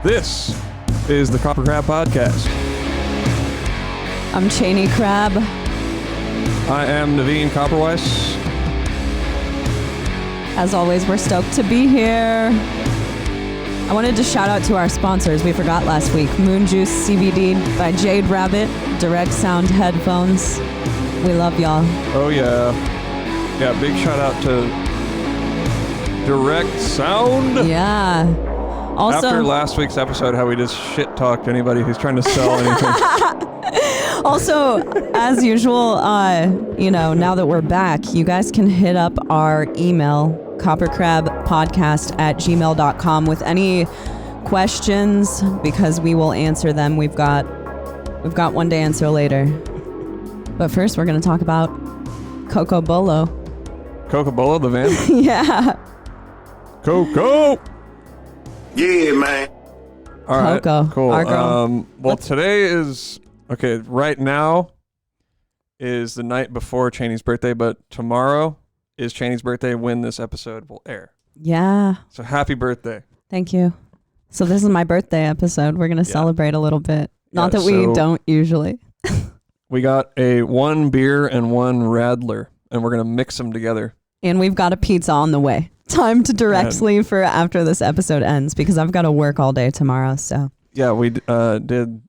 This is the KoperCrabb podcast. I'm Cheney Crab. I am Naveen Copperweiss. As always, we're stoked to be here. I wanted to shout out to our sponsors. We forgot last week. Moon Juice CBD by Jade Rabbit. Direct sound headphones. We love y'all. Oh yeah. Yeah, big shout out to Direct Sound. Yeah. Also, after last week's episode, how we just shit talked anybody who's trying to sell anything. Also, as usual, now that we're back, you guys can hit up our email, KoperCrabbPodcast@gmail.com, with any questions, because we will answer them. We've got one to answer later. But first, we're going to talk about Cocobolo. Cocobolo, the van? Yeah. Coco! Yeah, man. All right, Coco, cool. our girl. Today is... Okay, right now is the night before Cheney's birthday, but tomorrow is Cheney's birthday when this episode will air. Yeah. So happy birthday. Thank you. So this is my birthday episode. We're going to celebrate a little bit. Not that we don't usually. We got a 1 beer and 1 Radler, and we're going to mix them together. And we've got a pizza on the way. Time to direct leave for after this episode ends, because I've got to work all day tomorrow. So yeah, we did the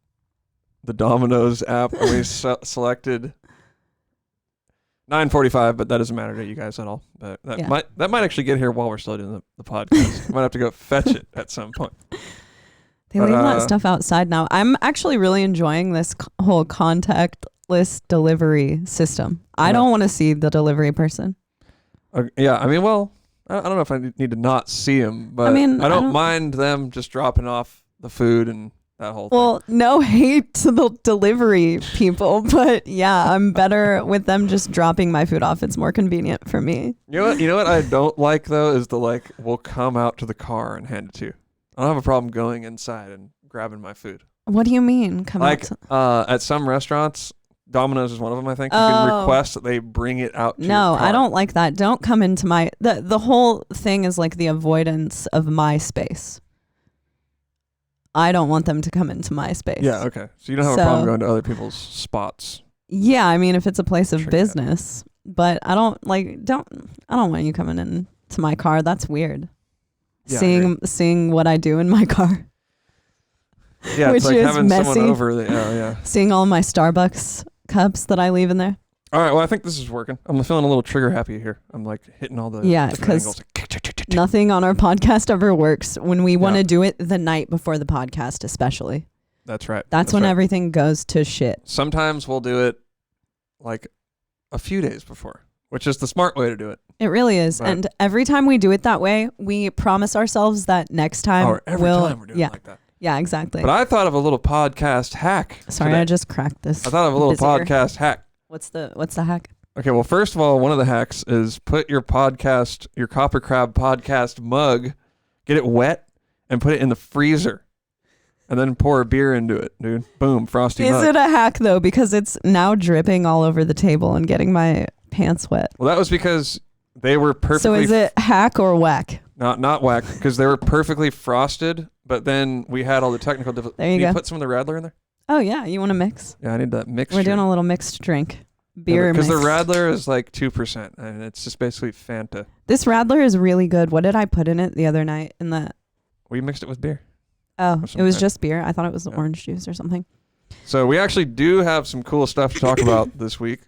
Domino's app, and we selected 9:45, but that doesn't matter to you guys at all. But that might actually get here while we're still doing the podcast. Might have to go fetch it at some point. They leave that stuff outside now. I'm actually really enjoying this whole contactless delivery system. I don't want to see the delivery person. Yeah, I mean, well, I don't know if I need to not see them, but I don't mind them just dropping off the food and that whole thing. Well, no hate to the delivery people, but yeah, I'm better with them just dropping my food off. It's more convenient for me. You know what I don't like though is we'll come out to the car and hand it to you. I don't have a problem going inside and grabbing my food. What do you mean? At some restaurants, Domino's is one of them, I think. You can request that they bring it out to your car. I don't like that. Don't come into my... The whole thing is like the avoidance of my space. I don't want them to come into my space. Yeah, okay. So you don't have a problem going to other people's spots. Yeah, I mean, if it's a place of business. But I don't want you coming into my car. That's weird. Yeah, seeing what I do in my car. Yeah, which it's like is having messy. someone over. Yeah. Seeing all my Starbucks cups that I leave in there. All right, well, I think this is working. I'm feeling a little trigger happy here. I'm like hitting all the because nothing on our podcast ever works when we want to do it the night before the podcast, especially. That's right. That's when everything goes to shit. Sometimes we'll do it like a few days before, which is the smart way to do it. It really is. But and every time we do it that way, we promise ourselves that next time time we're doing it like that. Yeah, exactly. But I thought of a little podcast hack. Sorry, today. I just cracked this. I thought of a little podcast hack. What's the hack? Okay, well, first of all, one of the hacks is put your KoperCrabb podcast mug, get it wet, and put it in the freezer. And then pour a beer into it, dude. Boom, frosty mug. Is it a hack, though? Because it's now dripping all over the table and getting my pants wet. Well, that was because they were perfectly... So is it hack or whack? Not whack, because they were perfectly frosted, but then we had all the technical difficulties. There you go. You put some of the Radler in there? Oh, yeah. You want to mix? Yeah, I need that mixture. We're doing a little mixed drink. Beer mix. Because the mix. Radler is like 2%, and it's just basically Fanta. This Radler is really good. What did I put in it the other night? We mixed it with beer. Oh, it was just beer? I thought it was orange juice or something. So we actually do have some cool stuff to talk about this week.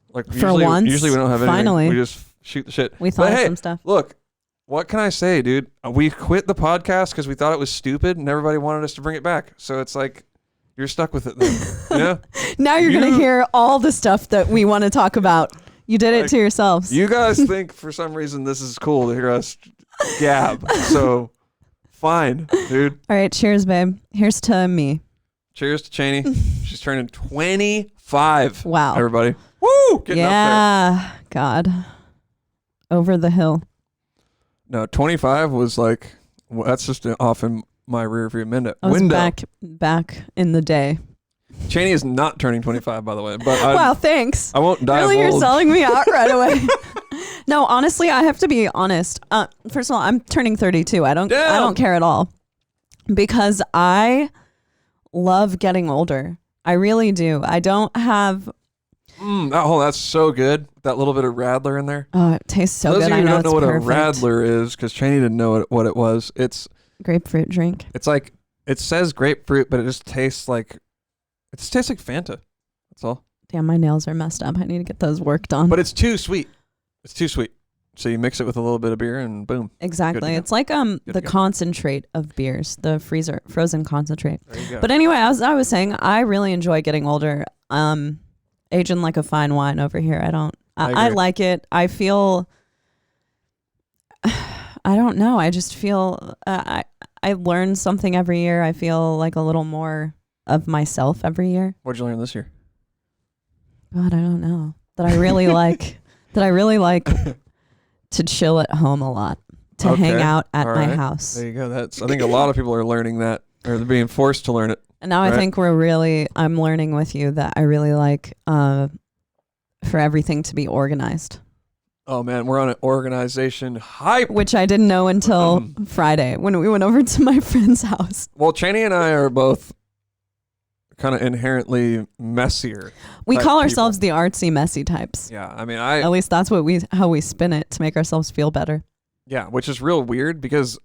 Once, usually we don't have anything. Finally. We just shoot the shit. We thought of some stuff. Look, what can I say, dude? We quit the podcast because we thought it was stupid and everybody wanted us to bring it back. So it's like, you're stuck with it then. You know? Now you're going to hear all the stuff that we want to talk about. You did it to yourselves. You guys think for some reason this is cool to hear us gab. So fine, dude. All right. Cheers, babe. Here's to me. Cheers to Cheney. She's turning 25. Wow. Everybody. Woo! Getting up there. God. Over the hill. No, 25 was like, well, that's just off in my rear view window. I was back in the day. Cheney is not turning 25, by the way. But wow, thanks. I won't divulge. Really, you're selling me out right away. No, honestly, I have to be honest. First of all, I'm turning 32. I don't care at all. because I love getting older. I really do. I don't have... that's so good. That little bit of Radler in there. Oh, it tastes so Those good. of you I who know don't know what perfect. a Radler is, because Cheney didn't know what it was. It's grapefruit drink. It's like, it says grapefruit, but it just tastes like Fanta. That's all. Damn, my nails are messed up. I need to get those worked on. But it's too sweet. It's too sweet. So you mix it with a little bit of beer and boom. Exactly. It's like the concentrate of beers, the frozen concentrate. There you go. But anyway, as I was saying, I really enjoy getting older. Aging like a fine wine over here. I like it. I feel, I don't know. I just feel, I learn something every year. I feel like a little more of myself every year. What'd you learn this year? God, I don't know. That I really like, to chill at home a lot, to hang out at my house. There you go. I think a lot of people are learning that, or they're being forced to learn it. And now I think I'm learning with you that I really like for everything to be organized. Oh man, we're on an organization hype. Which I didn't know until Friday when we went over to my friend's house. Well, Cheney and I are both kind of inherently messier. We call ourselves the artsy messy types. Yeah, I mean, at least that's how we spin it to make ourselves feel better. Yeah, which is real weird because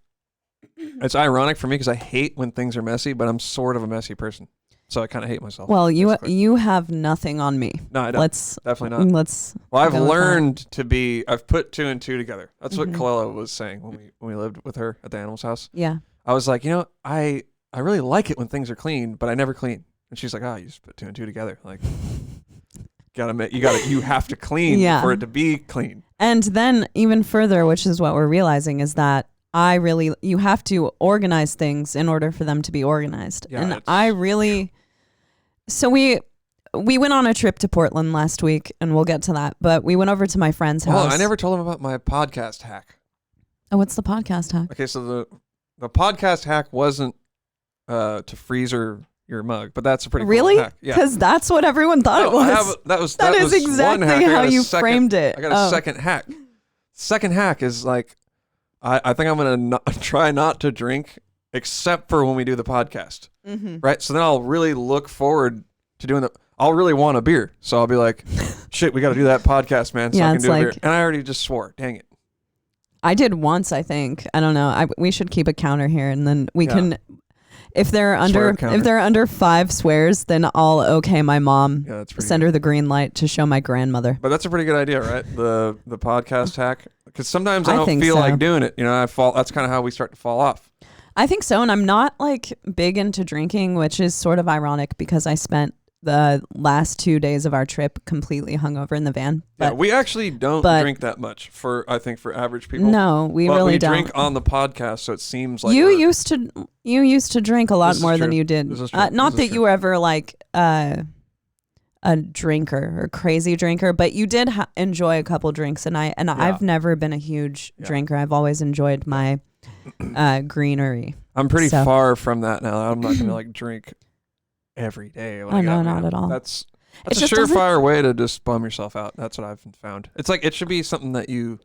it's ironic for me because I hate when things are messy, but I'm sort of a messy person, so I kind of hate myself. Well, you have nothing on me. No, I don't. Definitely not. Well, I've learned to be. I've put 2 and 2 together. That's what Kalila was saying when we lived with her at the animal's house. Yeah. I was like, I really like it when things are clean, but I never clean. And she's like, you just put 2 and 2 together. Like, you have to clean for it to be clean. And then even further, which is what we're realizing, is that you have to organize things in order for them to be organized. Yeah, so we went on a trip to Portland last week, and we'll get to that, but we went over to my friend's house. I never told him about my podcast hack. Oh, what's the podcast hack? Okay, so the podcast hack wasn't to freezer your mug, but that's a pretty cool hack. Yeah, because that's what everyone thought it was. That is exactly how you framed it. I got a second hack. Second hack is like, I think I'm gonna try not to drink except for when we do the podcast, right? So then I'll really look forward to doing I'll really want a beer, so I'll be like, shit, we got to do that podcast, man. So I can do a beer, and I already just swore. Dang it. I did once, I think. I don't know. We should keep a counter here, and then we can. If they're under 5 swears, then I'll okay my mom. Yeah, that's pretty. Send her the green light to show my grandmother. But that's a pretty good idea, right? The podcast hack, because sometimes I don't feel like doing it. That's kind of how we start to fall off. I think so, and I'm not like big into drinking, which is sort of ironic because I spent the last 2 days of our trip completely hungover in the van. Yeah, we actually don't drink that much for average people. No, we really don't. We drink on the podcast, so it seems like you used to drink a lot more than you did. Not that you were ever like a drinker or crazy drinker, but you did enjoy a couple drinks, and I've never been a huge drinker. I've always enjoyed my greenery. I'm pretty far from that now. I'm not gonna like drink every day. No, not at all. That's a surefire way to just bum yourself out. That's what I've found. It's like it should be something that a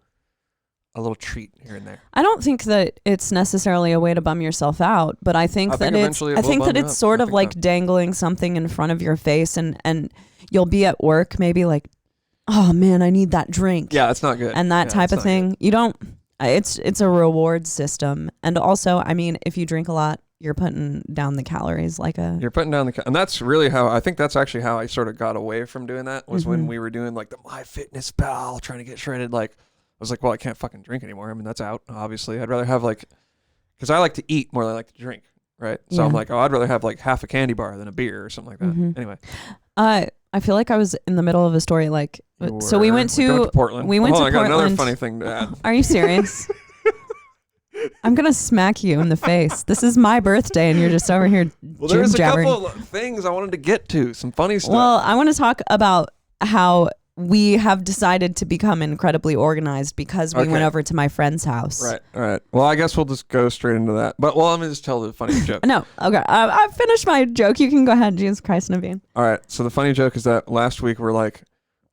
little treat here and there. I don't think that it's necessarily a way to bum yourself out, but I think that it's sort of like dangling something in front of your face, and you'll be at work maybe like, oh man, I need that drink. Yeah, it's not good. And that type of thing. Good. You don't. It's a reward system, and also, I mean, if you drink a lot, you're putting down the calories and that's really I think that's actually how I sort of got away from doing that was when we were doing like the MyFitnessPal trying to get shredded. Like I was like, well, I can't fucking drink anymore. I mean, that's out. Obviously, I'd rather have because I like to eat more than I like to drink, right? So I'm like, I'd rather have like half a candy bar than a beer or something like that. Anyway, I feel like I was in the middle of a story. Like, so we went to Portland. We went to Portland. I got another funny thing to add. Are you serious? I'm going to smack you in the face. This is my birthday, and you're just over here there's a couple of things I wanted to get to, some funny stuff. Well, I want to talk about how we have decided to become incredibly organized because we went over to my friend's house. Right, all right. Well, I guess we'll just go straight into that. But, let me just tell the funny joke. No, okay. I've finished my joke. You can go ahead. Jesus Christ, Naveen. All right, so the funny joke is that last week we're like,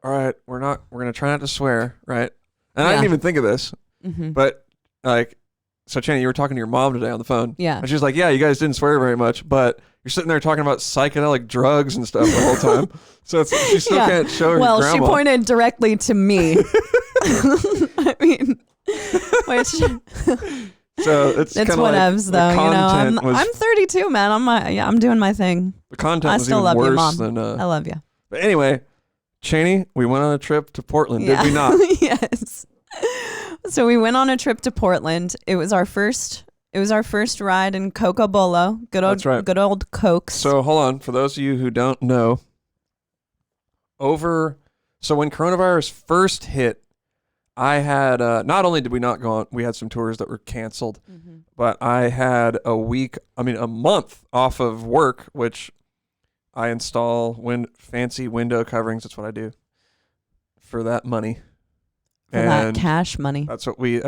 all right, we're going to try not to swear, right? And I didn't even think of this, but like, so Channing, you were talking to your mom today on the phone. Yeah. And she's like, yeah, you guys didn't swear very much, but you're sitting there talking about psychedelic drugs and stuff the whole time. So she still can't show her Well, grandma. she pointed directly to me. I mean, which so it's it's kind of whatevs, like though. You know, was, I'm 32, man. I'm doing my thing. the content I was still even love you, worse Mom. than. I love you. But anyway, Chaney, we went on a trip to Portland, did we not? Yes. So we went on a trip to Portland. It was our first ride in Cocobolo. That's right. Good old Cokes. So hold on, for those of you who don't know, so when coronavirus first hit, I had not only did we not go on, we had some tours that were canceled, but I had a month off of work, which I install fancy window coverings. That's what I do for that money. For that cash money. That's how we,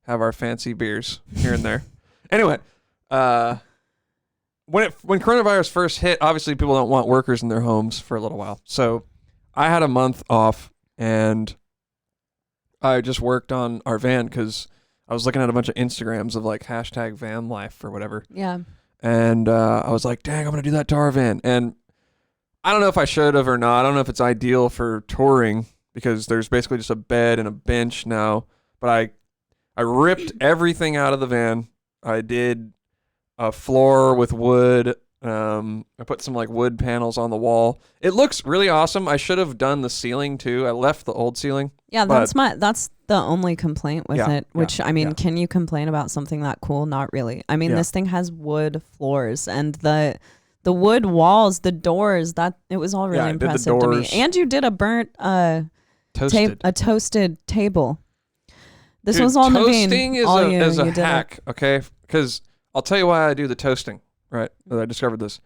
have our fancy beers here and there. Anyway, when coronavirus first hit, obviously people don't want workers in their homes for a little while. So I had a month off and I just worked on our van because I was looking at a bunch of Instagrams of like hashtag van life or whatever. Yeah. And I was like, dang, I'm going to do that to our van. And I don't know if I should have or not. I don't know if it's ideal for touring because there's basically just a bed and a bench now. But I ripped everything out of the van. I did a floor with wood. I put some like wood panels on the wall. It looks really awesome. I should have done the ceiling too. I left the old ceiling. Yeah, that's the only complaint with it. Which can you complain about something that cool? Not really. I mean, this thing has wood floors and the wood walls, the doors. That it was all really impressive to me. And you did a burnt toasted table. This was all Naveen. Toasting is a hack, okay? Because I'll tell you why I do the toasting, right? I discovered this.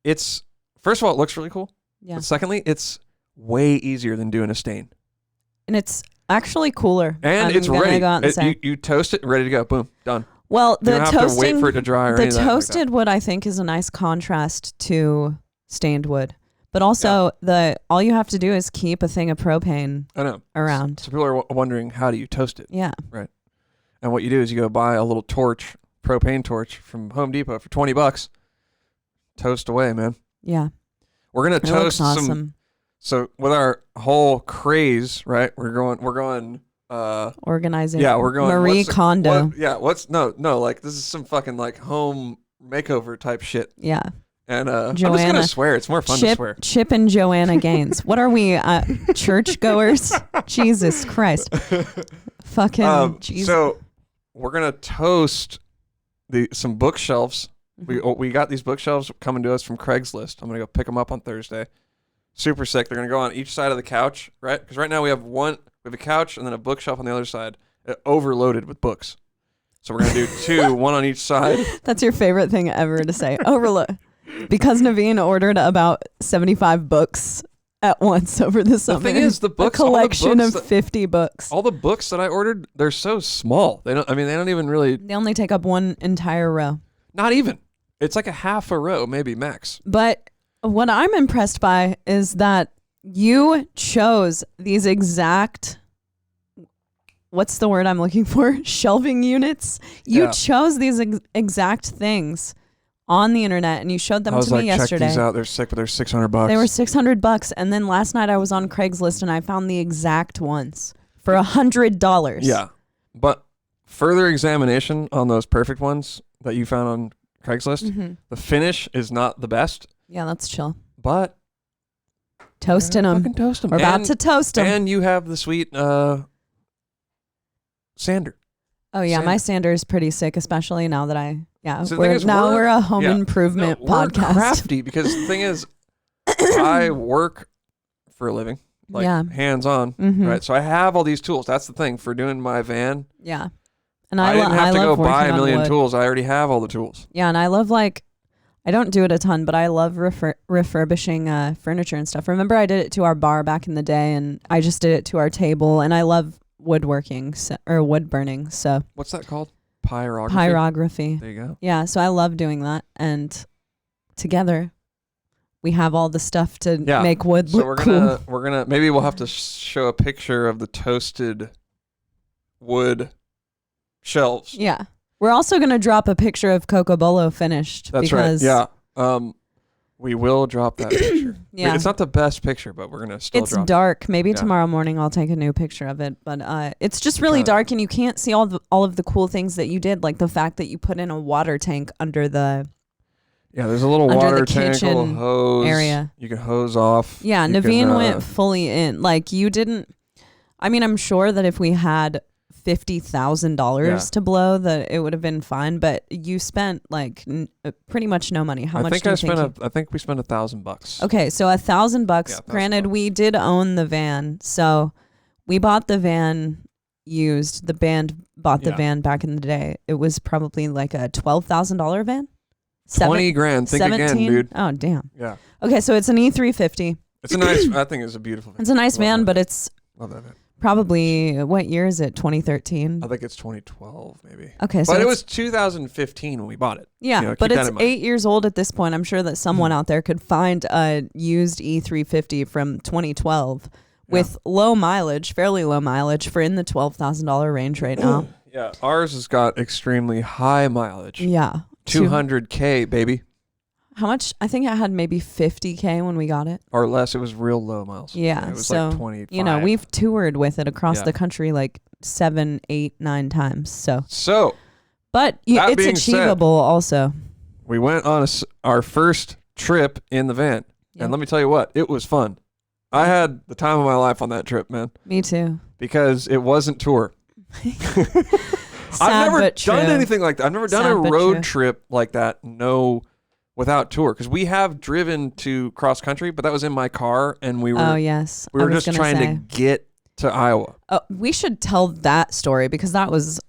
It's, first of all, it looks really cool. Yeah. But secondly, it's way easier than doing a stain. And it's actually cooler. And it's ready. You toast it, ready to go. Boom, done. Well, you don't have to wait for it to dry or anything. The toasted wood, I think, is a nice contrast to stained wood. But also, all you have to do is keep a thing of propane around. So people are wondering, how do you toast it? Yeah. Right. And what you do is you go buy a little propane torch from Home Depot for $20. Toast away, man. Yeah. We're going to toast awesome. So with our whole craze, right, we're going organizing. Yeah, we're going Marie Kondo. Like this is some fucking like home makeover type shit. Yeah. And I'm just gonna swear. It's more fun to swear. Chip and Joanna Gaines. What are we, churchgoers? Jesus Christ. Fucking Jesus. So we're gonna toast some bookshelves. We got these bookshelves coming to us from Craigslist. I'm gonna go pick them up on Thursday. Super sick. They're gonna go on each side of the couch, right? Because right now we have a couch and then a bookshelf on the other side, overloaded with books. So we're gonna do two, one on each side. That's your favorite thing ever to say. Overload. Because Naveen ordered about 75 books at once over the summer. The thing is, the books, a collection of 50 books. All the books that I ordered, they're so small. They don't even really. They only take up one entire row. Not even. It's like a half a row, maybe max. But what I'm impressed by is that you chose these exact. What's the word I'm looking for? Shelving units. You chose these exact things on the internet and you showed them to me yesterday. Check these out. They're sick, but they're $600. They were $600. And then last night I was on Craigslist and I found the exact ones for $100. Yeah. But further examination on those perfect ones that you found on Craigslist, the finish is not the best. Yeah, that's chill. But toasting them. Fucking toast them. We're about to toast them. And you have the sweet sander. Oh yeah, my sander is pretty sick, especially now that we're a home improvement podcast. We're crafty because the thing is, I work for a living, hands on, right? So I have all these tools. That's the thing for doing my van. Yeah, and I didn't have to go buy a million tools. I already have all the tools. Yeah, and I love I don't do it a ton, but I love refurbishing furniture and stuff. Remember, I did it to our bar back in the day, and I just did it to our table, and I love woodworking or wood burning. So what's that called? Pyrography. Pyrography. There you go. Yeah, so I love doing that, and together we have all the stuff to make wood look cool. We're gonna maybe we'll have to show a picture of the toasted wood shelves. Yeah. We're also going to drop a picture of Cocobolo finished. That's because right. Yeah. We will drop that picture. Yeah. It's not the best picture, but we're going to still It's drop dark. Maybe Yeah. tomorrow morning I'll take a new picture of it. But it's just really dark, and you can't see all of the cool things that you did, like the fact that you put in a water tank under the Yeah, there's a little under water the tank, a little kitchen hose. area. You can hose off. Yeah, You Naveen can, went fully in. Like, you didn't. I mean, I'm sure that if we had $50,000 to blow, that it would have been fine. But you spent like pretty much no money. How much? I think we spent $1,000. Okay, so $1,000. Yeah, Granted, $1,000. we did own the van, so we bought the van used. The band bought the van back in the day. It was probably like a $12,000 van. 20 grand. Think 17? again, dude. Oh, damn. Yeah. Okay, so it's an E350. It's a nice. I think it's a beautiful van. It's a nice Love van, that but van. it's Love that van. probably, what year is it? 2013? I think it's 2012, maybe. Okay, so but it was 2015 when we bought it. Yeah, You know, but keep that it's in mind. 8 years old at this point. I'm sure that someone out there could find a used E350 from 2012 with low mileage, fairly low mileage, for in the $12,000 range right now. Yeah, ours has got extremely high mileage. Yeah. 200K, baby. How much? I think I had maybe 50K when we got it. Or less. It was real low miles. Yeah, It was so, like 25. You know, we've toured with it across the country like 7, 8, 9 times. So, but that it's being achievable also. we went on our first trip in the van. Yeah. And let me tell you what, it was fun. I had the time of my life on that trip, man. Me too. Because it wasn't tour. Sad, I've never but done true. anything like that. I've never done Sad, a but road true. trip like that. Without tour, because we have driven to cross country, but that was in my car, and we were. Oh yes, we I were was just gonna trying say. to get to Iowa. Oh, we should tell that story because that was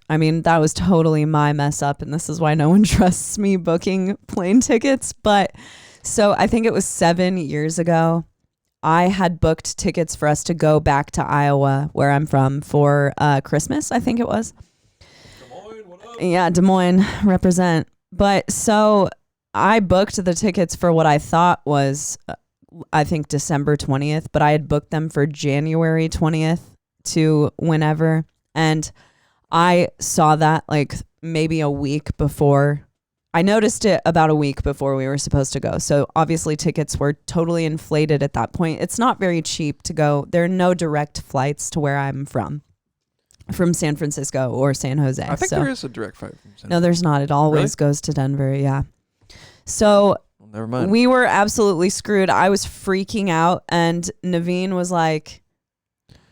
totally my mess up, and this is why no one trusts me booking plane tickets. But so I think it was 7 years ago. I had booked tickets for us to go back to Iowa, where I'm from, for Christmas. I think it was. Des Moines, what up? Yeah, Des Moines, represent. But so I booked the tickets for what I thought was, I think, December 20th, but I had booked them for January 20th to whenever. And I saw that like maybe a week before. I noticed it about a week before we were supposed to go. So obviously tickets were totally inflated at that point. It's not very cheap to go. There are no direct flights to where I'm from San Francisco or San Jose. I think there is a direct flight from San No, there's not. It always goes to Denver. Yeah. So Well, never mind. we were absolutely screwed. I was freaking out, and Naveen was like,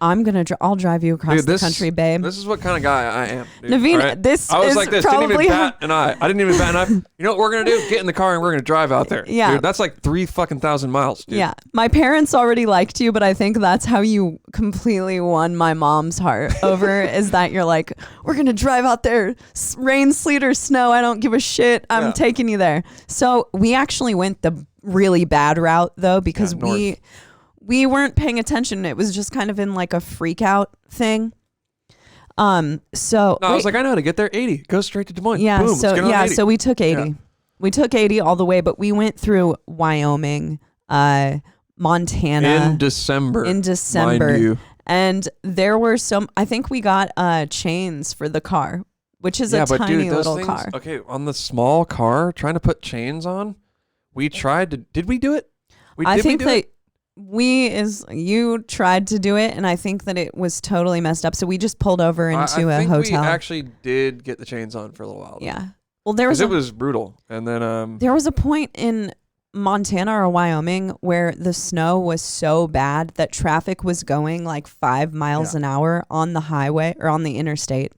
I'll drive you across Dude, the country, babe. This is what kind of guy I am. Dude. Naveen, All right? this I was is like this. probably Didn't even bat an eye. I didn't even bat an eye. You know what we're gonna do? Get in the car and we're gonna drive out there. Yeah. Dude, that's like 3,000 miles. Dude. Yeah. My parents already liked you, but I think that's how you completely won my mom's heart over is that you're like, we're going to drive out there, rain, sleet, or snow. I don't give a shit. I'm taking you there. So we actually went the really bad route, though, because we weren't paying attention. It was just kind of in like a freak out thing. I was like, I know how to get there. 80. Go straight to Des Moines. Yeah. Boom, let's get on 80. So we took 80. Yeah. We took 80 all the way, but we went through Wyoming, Montana in December. Mind you. And there were I think we got chains for the car, which is a tiny little car. Okay, on the small car, trying to put chains on, we tried to. Did we do it? You tried to do it, and I think that it was totally messed up. So we just pulled over into a hotel. We actually did get the chains on for a little while. Yeah. Well, it was brutal, and then there was a point in Montana or Wyoming where the snow was so bad that traffic was going like 5 miles an hour on the highway or on the interstate,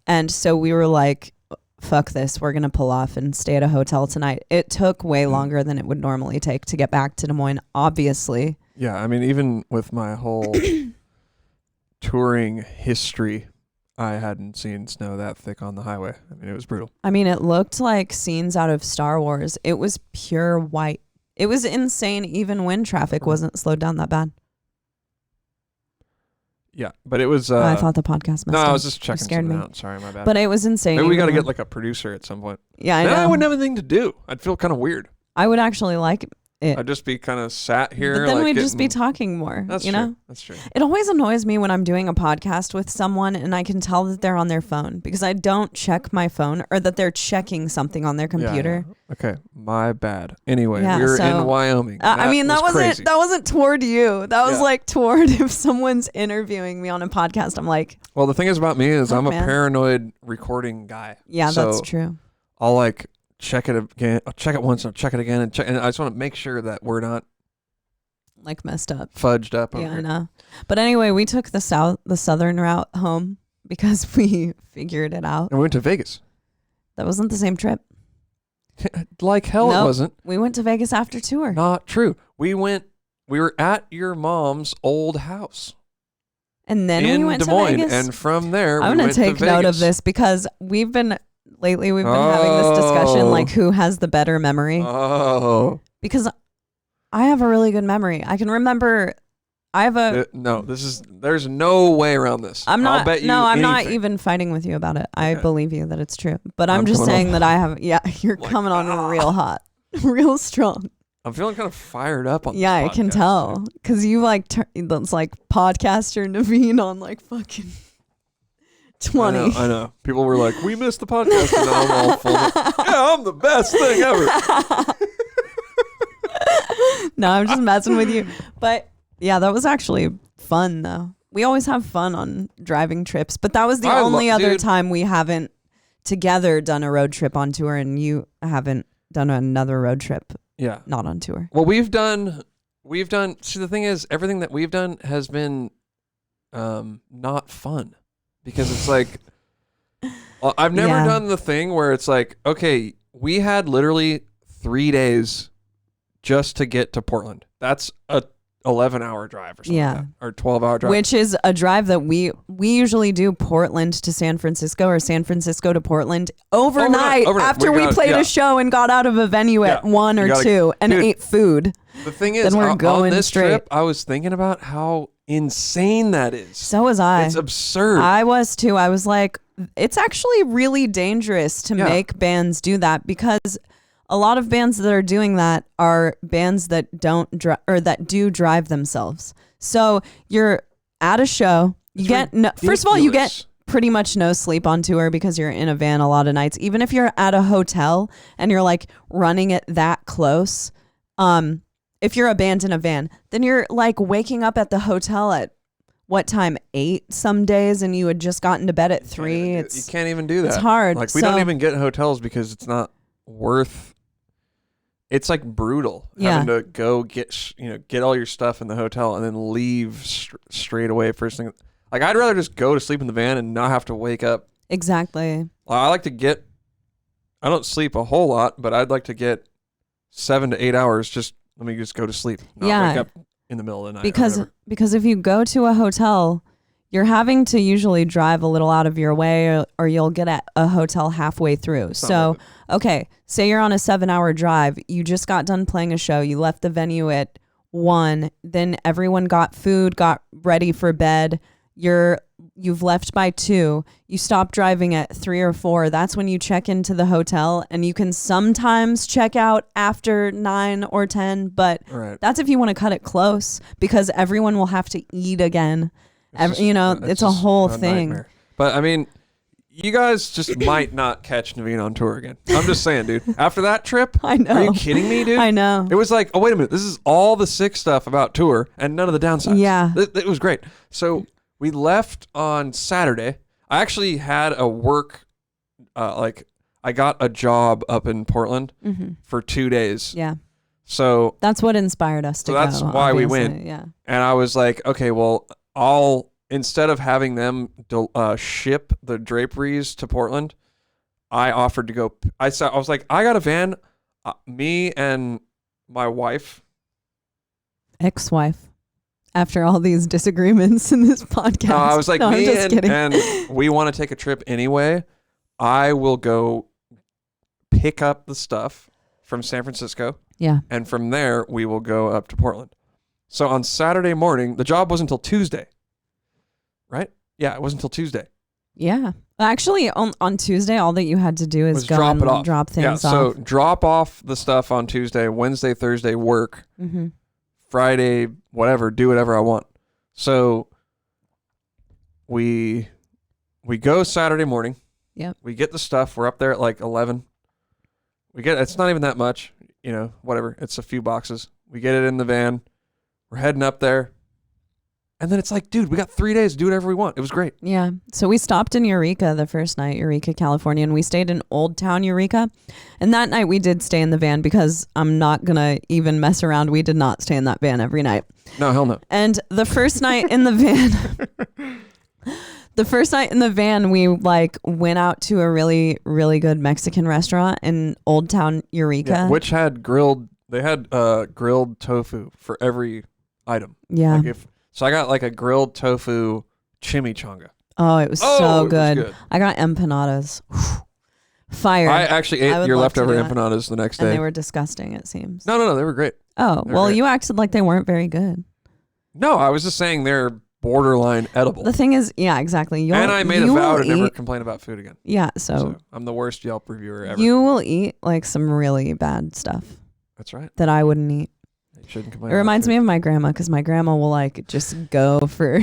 and so we were like, fuck this, we're gonna pull off and stay at a hotel tonight. It took way longer than it would normally take to get back to Des Moines, obviously. Yeah, I mean, even with my whole touring history, I hadn't seen snow that thick on the highway. I mean, it was brutal. I mean, it looked like scenes out of Star Wars. It was pure white. It was insane even when traffic wasn't slowed down that bad. Yeah, but it was... I thought the podcast messed up. No, I was just checking scared something me. out. Sorry, my bad. But it was insane. Maybe we got to get like a producer at some point. Yeah, I then know. I wouldn't have anything to do. I'd feel kind of weird. I would actually like it. I'd just be kind of sat here. But then like we'd just be getting- talking more. That's you true. know? That's true. It always annoys me when I'm doing a podcast with someone and I can tell that they're on their phone because I don't check my phone or that they're checking something on their computer. Yeah. Okay, my bad. Anyway, Yeah, we were so- in Wyoming. I mean, that crazy. wasn't toward you. That was Yeah. like toward if someone's interviewing me on a podcast. I'm like, Well, the thing is about me is I'm a man. paranoid recording guy. yeah, So that's true. I'll like check it again. I'll check it once. I'll check it again, and I just want to make sure that we're not Like messed up. fudged up. Over Yeah, I here. know. But anyway, we took the southern route home because we figured it out. And we went to Vegas. That wasn't the same trip. Like hell, it Nope. wasn't. We went to Vegas after tour. Not true. We were at your mom's old house And then in we went Des Moines, to Vegas. and from there I'm we going went to take note of Vegas. this because we've been having this discussion Oh. like who has the better memory. Oh Because I have a really good memory. I can remember. I have a. no! There's no way around this. I'm not. I'll bet you no, I'm not anything. even fighting with you about it. I Okay. believe you that it's true. But I'm I'm just coming saying on. that I have. Yeah, you're Like, coming on real hot, real strong. I'm feeling kind of fired up on. Yeah, I this can podcast, tell dude. because you like that's like podcaster Naveen on like fucking 20. I know. People were like, "We missed the podcast," and now I'm all full. Yeah, I'm the best thing ever. No, I'm just messing with you. But yeah, that was actually fun though. We always have fun on driving trips, but that was the only other dude. time we haven't together done a road trip on tour, and you haven't done another road trip Yeah. not on tour. Well, we've done. See, the thing is, everything that we've done has been, not fun, because it's like, I've never Yeah. done the thing where it's like, okay, we had literally 3 days just to get to Portland. That's a 11-hour drive or something. Yeah. Like that, or 12-hour drive. Which is a drive that we usually do Portland to San Francisco or San Francisco to Portland overnight. After we played a show and got out of a venue at 1 You or gotta- 2 and dude, ate food. The thing is, we're on going this straight. trip, I was thinking about how insane that is. So was I. It's absurd. I was too. I was like, it's actually really dangerous to Yeah. make bands do that because a lot of bands that are doing that are bands that don't that do drive themselves. So you're at a show, you get first of all, you get ridiculous. pretty much no sleep on tour because you're in a van a lot of nights. Even if you're at a hotel and you're like running it that close, if you're a band in a van, then you're like waking up at the hotel at what time? 8 some days, and you had just gotten to bed at 3. You can't even do that. It's hard. Like, we So- don't even get hotels because it's not worth. It's like brutal Yeah. having to go get get all your stuff in the hotel and then leave straight away first thing. Like, I'd rather just go to sleep in the van and not have to wake up. Exactly. I like to get. I don't sleep a whole lot, but I'd like to get 7 to 8 hours. Just let me just go to sleep. Not Yeah. wake up in the middle of the night. or Because whatever. if you go to a hotel, you're having to usually drive a little out of your way, or you'll get at a hotel halfway through. not So, worth okay, say you're on a 7-hour drive. You just got done playing a show. You left the venue at 1. Then everyone got food, got ready for bed. You've left by 2. You stop driving at 3 or 4. That's when you check into the hotel, and you can sometimes check out after 9 or 10, but Right. that's if you want to cut it close because everyone will have to eat again. It's It's a just whole a thing. nightmare. But I mean, you guys just might not catch Naveen on tour again. I'm just saying, dude. After that trip, I know. Are you kidding me, dude? I know. It was like, oh, wait a minute. This is all the sick stuff about tour and none of the downsides. Yeah. It was great. So we left on Saturday. I actually had a work, I got a job up in Portland for 2 days. Yeah. So, That's what inspired us to So go. that's why we obviously. went. Yeah. and I was like, okay, well, instead of having them ship the draperies to Portland, I offered to go. I was like, I got a van, me and my wife. Ex-wife. After all these disagreements in this podcast. No, I was like, No, I'm me just kidding. and we want to take a trip anyway. I will go pick up the stuff from San Francisco, Yeah. and from there we will go up to Portland. So on Saturday morning, the job wasn't until Tuesday, right? Yeah, it wasn't until Tuesday. Yeah. Actually, on Tuesday, all that you had to do is Was go drop and it off. drop things Yeah, so off. drop off the stuff on Tuesday, Wednesday, Thursday, work. Mm-hmm. Friday, whatever, do whatever I want. So we go Saturday morning. Yep. We get the stuff. We're up there at like 11. It's not even that much, whatever. It's a few boxes. We get it in the van. We're heading up there. And then it's like, dude, we got 3 days to do whatever we want. It was great. Yeah. So we stopped in Eureka the first night, Eureka, California, and we stayed in Old Town Eureka. And that night we did stay in the van because I'm not going to even mess around. We did not stay in that van every night. No, hell no. And the first night in the van, we like went out to a really, really good Mexican restaurant in Old Town Eureka. Yeah, which had grilled tofu for every item. Yeah. So I got like a grilled tofu chimichanga. Oh, it was so good. I got empanadas. Fire. I actually ate your leftover empanadas the next day. And they were disgusting, it seems. No, they were great. Oh, well, great. you acted like they weren't very good. No, I was just saying they're borderline edible. The thing is, yeah, exactly. And I made a vow to never complain about food again. Yeah, so I'm the worst Yelp reviewer ever. You will eat like some really bad stuff. That's right. That I wouldn't eat. You shouldn't complain. It reminds me of my grandma because my grandma will like just go for.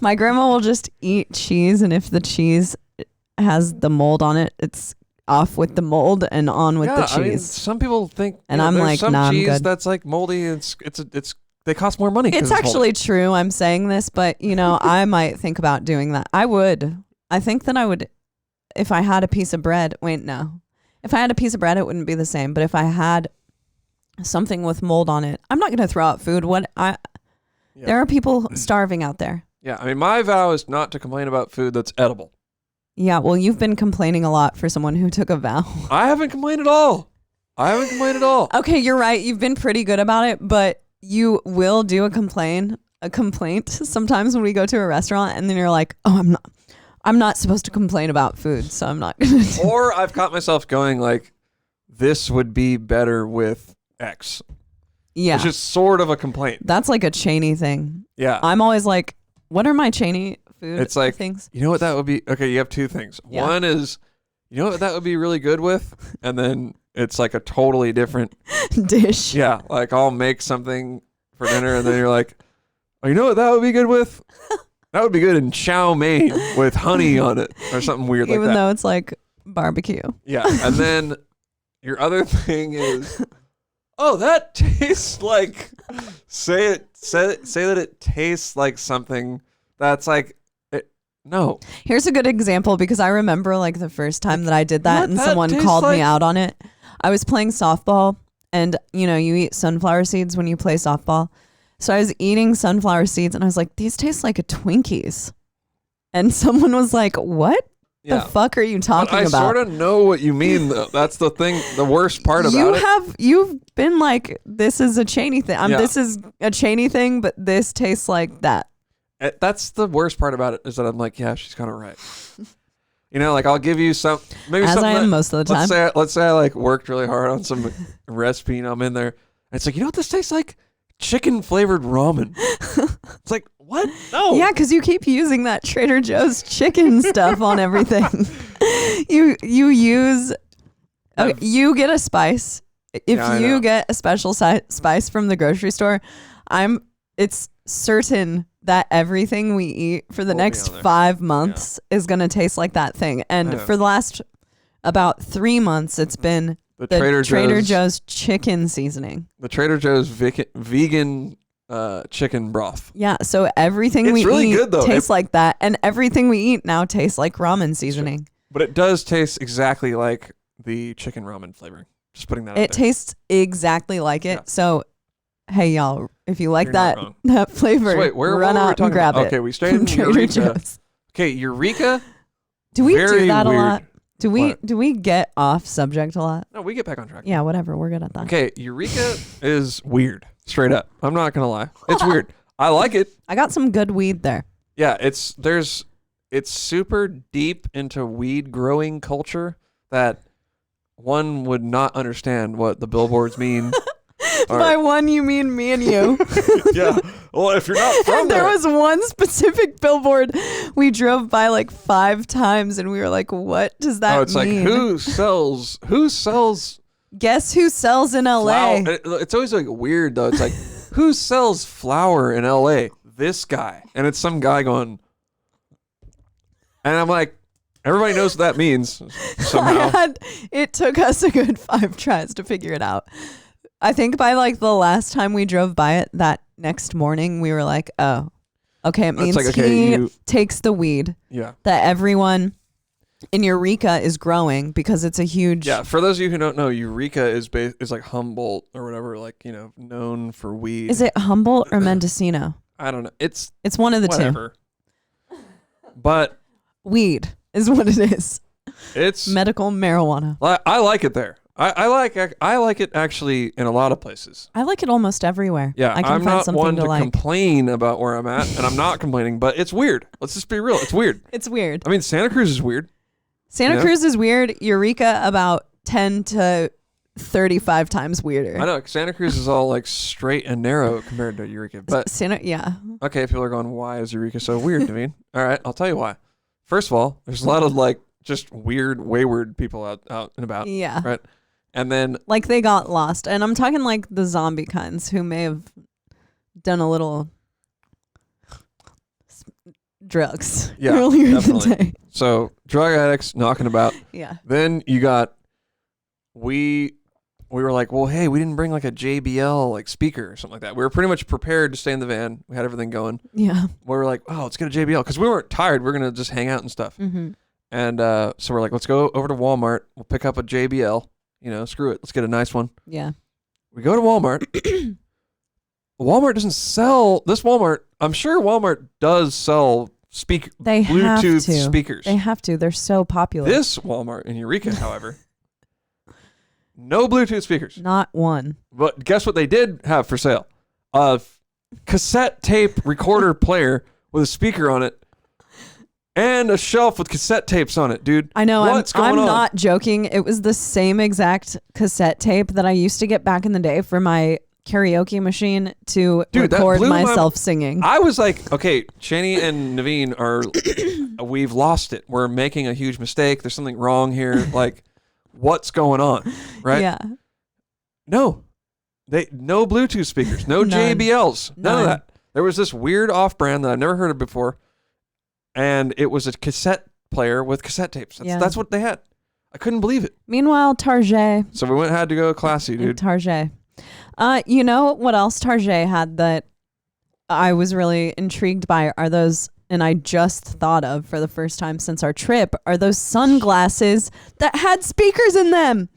My grandma will just eat cheese, and if the cheese has the mold on it, it's off with the mold and on with the cheese. I mean, some people think, and I'm like, some nah, cheese I'm good. That's like moldy. It's they cost more money. It's actually true. I'm saying this, but I might think about doing that. I would. I think that I would, if I had a piece of bread. Wait, no. If I had a piece of bread, it wouldn't be the same. But if I had something with mold on it, I'm not going to throw out food. There are people starving out there. Yeah, I mean, my vow is not to complain about food that's edible. Yeah, well, you've been complaining a lot for someone who took a vow. I haven't complained at all. Okay, you're right. You've been pretty good about it, but you will do a complaint sometimes when we go to a restaurant, and then you're like, oh, I'm not supposed to complain about food, so I'm not going to. Or I've caught myself going like, this would be better with X. Yeah. Which is sort of a complaint. That's like a Cheney thing. Yeah. I'm always like, what are my Cheney food It's like, things? You know what that would be? Okay, you have two things. Yeah. One is, you know what that would be really good with? And then it's like a totally different dish. Yeah, like I'll make something for dinner and then you're like, oh, you know what that would be good with? That would be good in chow mein with honey on it or something weird like that. Even though it's like barbecue. Yeah, and then your other thing is, oh, that tastes like, say that it tastes like something that's like, no. Here's a good example because I remember like the first time that I did that and that someone tastes called like- me out on it. I was playing softball and you eat sunflower seeds when you play softball. So I was eating sunflower seeds and I was like, these taste like a Twinkies. And someone was like, what the fuck are you talking I about? sort of know what you mean though. That's the thing, the worst part about it. You've been like, this is a Cheney thing. This is a Cheney thing, but this tastes like that. That's the worst part about it is that I'm like, yeah, she's kind of right. Like I'll give you maybe As something I am most of the time. Let's say I like worked really hard on some recipe and I'm in there. And it's like, you know what this tastes like? Chicken flavored ramen. It's like, what? No. Yeah, because you keep using that Trader Joe's chicken stuff on everything. You use. Okay, you get a spice. If you get a special spice from the grocery store, it's certain that everything we eat for the next 5 months is going to taste like that thing. And for the last about 3 months, it's been the Trader Joe's chicken seasoning. The Trader Joe's vegan chicken broth. Yeah, so everything we really eat good, though. tastes like that. And everything we eat now tastes like ramen seasoning. But it does taste exactly like the chicken ramen flavoring. Just putting that out there. It tastes exactly like it. Yeah. So, hey, y'all, if you like that flavor, so wait, run out and grab it. Okay, we stayed in Eureka. Joe's. Okay, Eureka. Do we do that weird. A lot? Do we get off subject a lot? No, we get back on track. Yeah, whatever. We're good at that. Okay, Eureka is weird. Straight up. I'm not going to lie. It's weird. I like it. I got some good weed there. Yeah, it's super deep into weed growing culture that one would not understand what the billboards mean All By right. one, you mean me and you. Yeah. Well, if you're not from There there, was one specific billboard we drove by like 5 times, and we were like, "What does that it's mean?" like who sells Guess who sells in LA? flour? It's always like weird though. It's like who sells flour in LA? This guy, and it's some guy going, and I'm like, everybody knows what that means somehow. It took us a good 5 tries to figure it out. I think by like the last time we drove by it that next morning, we were like, "Oh, okay." It means like, okay, he takes the weed Yeah. that everyone in Eureka is growing because it's a huge. Yeah, for those of you who don't know, Eureka is like Humboldt or whatever, like, known for weed. Is it Humboldt or Mendocino? I don't know. It's It's one of the whatever. But two. Weed is what it is. it's Medical marijuana. I like it there. I like it actually in a lot of places. I like it almost everywhere. Yeah, I can I'm find not something one to to like. complain about where I'm at, and I'm not complaining, but it's weird. Let's just be real. It's weird. It's weird. I mean, Santa Cruz is weird. Santa Yeah. Cruz is weird. Eureka about 10 to 35 times weirder. I know Santa Cruz is all like straight and narrow compared to Eureka, but Yeah. okay, people are going, why is Eureka so weird, Devine? All right, I'll tell you why. First of all, there's a lot of like just weird, wayward people out and about. Yeah. Right. And then Like they got lost. And I'm talking like the zombie kinds who may have done a little drugs earlier definitely. in the day. So drug addicts knocking about. Yeah. Then you got we were like, well, hey, we didn't bring like a JBL like speaker or something like that. We were pretty much prepared to stay in the van. We had everything going. Yeah. We were like, oh, let's get a JBL because we weren't tired. We are gonna just hang out and stuff. Mm-hmm. And so we're like, let's go over to Walmart. We'll pick up a JBL. Screw it. Let's get a nice one. Yeah. We go to Walmart. Walmart doesn't sell this. Walmart. I'm sure Walmart does sell They have Bluetooth to. speakers. They have to. They're so popular. This Walmart in Eureka, however, no Bluetooth speakers. Not one. But guess what they did have for sale? A cassette tape recorder player with a speaker on it and a shelf with cassette tapes on it, dude. I know. What's going I'm on? not joking. It was the same exact cassette tape that I used to get back in the day for my karaoke machine to Dude, that record blew my- myself singing. I was like, okay, Shani and Naveen we've lost it. We're making a huge mistake. There's something wrong here. Like, what's going on? Right? Yeah. No. No Bluetooth speakers. No None. JBLs. None of None. that. There was this weird off-brand that I've never heard of before, and it was a cassette player with cassette tapes. That's what they had. I couldn't believe it. Meanwhile, Target. So we had to go classy, dude. Target. You know what else Target had that I was really intrigued by are those, and I just thought of for the first time since our trip, are those sunglasses that had speakers in them.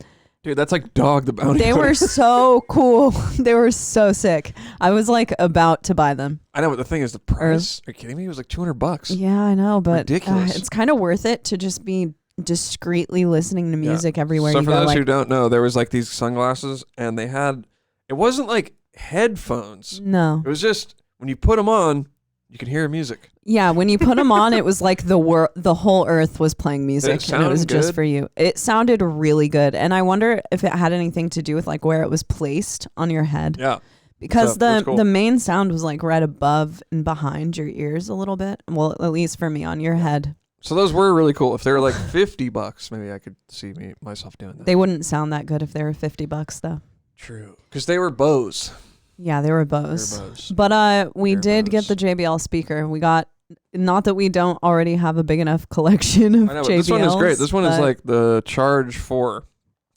Dude, that's like Dog the Bounty They Hunter. were so cool. They were so sick. I was like about to buy them. I know, but the thing is the price. Are you kidding me? It was like $200. Yeah, I know, but Ridiculous. it's kind of worth it to just be discreetly listening to music everywhere So you for go. those Like, who don't know, there was like these sunglasses, and they had. It wasn't like headphones. no. It was just when you put them on, you could hear music. Yeah, when you put them on, it was like the whole earth was playing music, and it was sound just good? for you. It sounded really good, and I wonder if it had anything to do with like where it was placed on your head. Yeah. Because So, that's cool. the main sound was like right above and behind your ears a little bit. Well, at least for me, on your head. So those were really cool. If they were like $50, maybe I could see myself doing that. They wouldn't sound that good if they were $50 though. True. Because they were Bose. Yeah, they were They were Bose. Bose. But we They're did Bose. get the JBL speaker. We got, not that we don't already have a big enough collection of I know, but JBLs. this one is great. This one is but- like the Charge 4.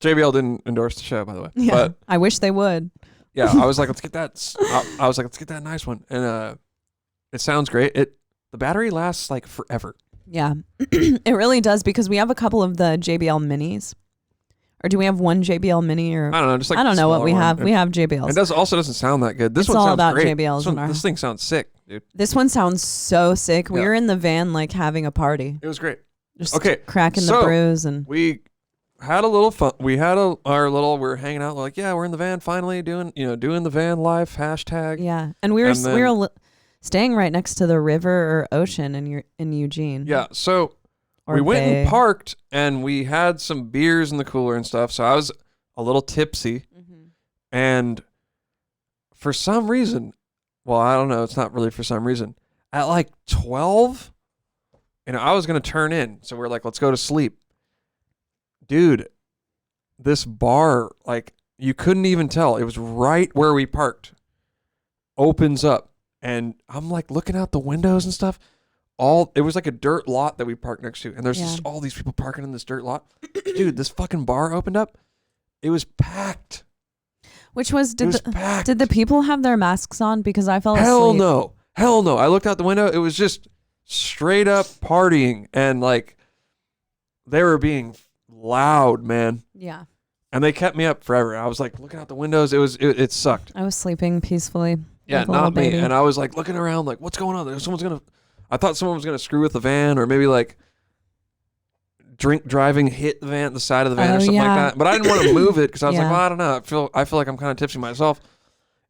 JBL didn't endorse the show, by the way. Yeah, But I wish they would. yeah, I was like, let's get that. I was like, let's get that nice one. And it sounds great. The battery lasts like forever. Yeah, it really does because we have a couple of the JBL minis. Or do we have one JBL mini? Or I don't know. Just like I don't know what smaller we one. have. We have JBLs. It also doesn't sound that good. This It's one all sounds about great. JBLs This, one- in our- this thing sounds sick, dude. This one sounds so sick. We Yeah. were in the van like having a party. It was great. Just Okay, cracking so the brews and We had a little fun. We had we were hanging out. Like, yeah, we're in the van finally doing the van life hashtag. yeah. And we were And then- staying right next to the river or ocean in Eugene. Yeah. So Or we went bay. and parked, and we had some beers in the cooler and stuff. So I was a little tipsy, Mhm. and for some reason, well, I don't know. It's not really for some reason. At like 12, I was going to turn in. So we're like, let's go to sleep. Dude, this bar, like, you couldn't even tell. It was right where we parked. Opens up. And I'm like looking out the windows and stuff. It was like a dirt lot that we parked next to. And there's just all these people parking in this dirt lot. Dude, this fucking bar opened up. It was packed. Did the people have their masks on? Because I fell asleep. Hell no. I looked out the window. It was just straight up partying. And like, they were being loud, man. Yeah. And they kept me up forever. I was like looking out the windows. It sucked. I was sleeping peacefully. Yeah, not me. And I was like looking around like, what's going on? I thought someone was going to screw with the van, or maybe like drink driving hit the van, the side of the van or something like that. But I didn't want to move it because I was like, well, I don't know. I feel like I'm kind of tipsy myself.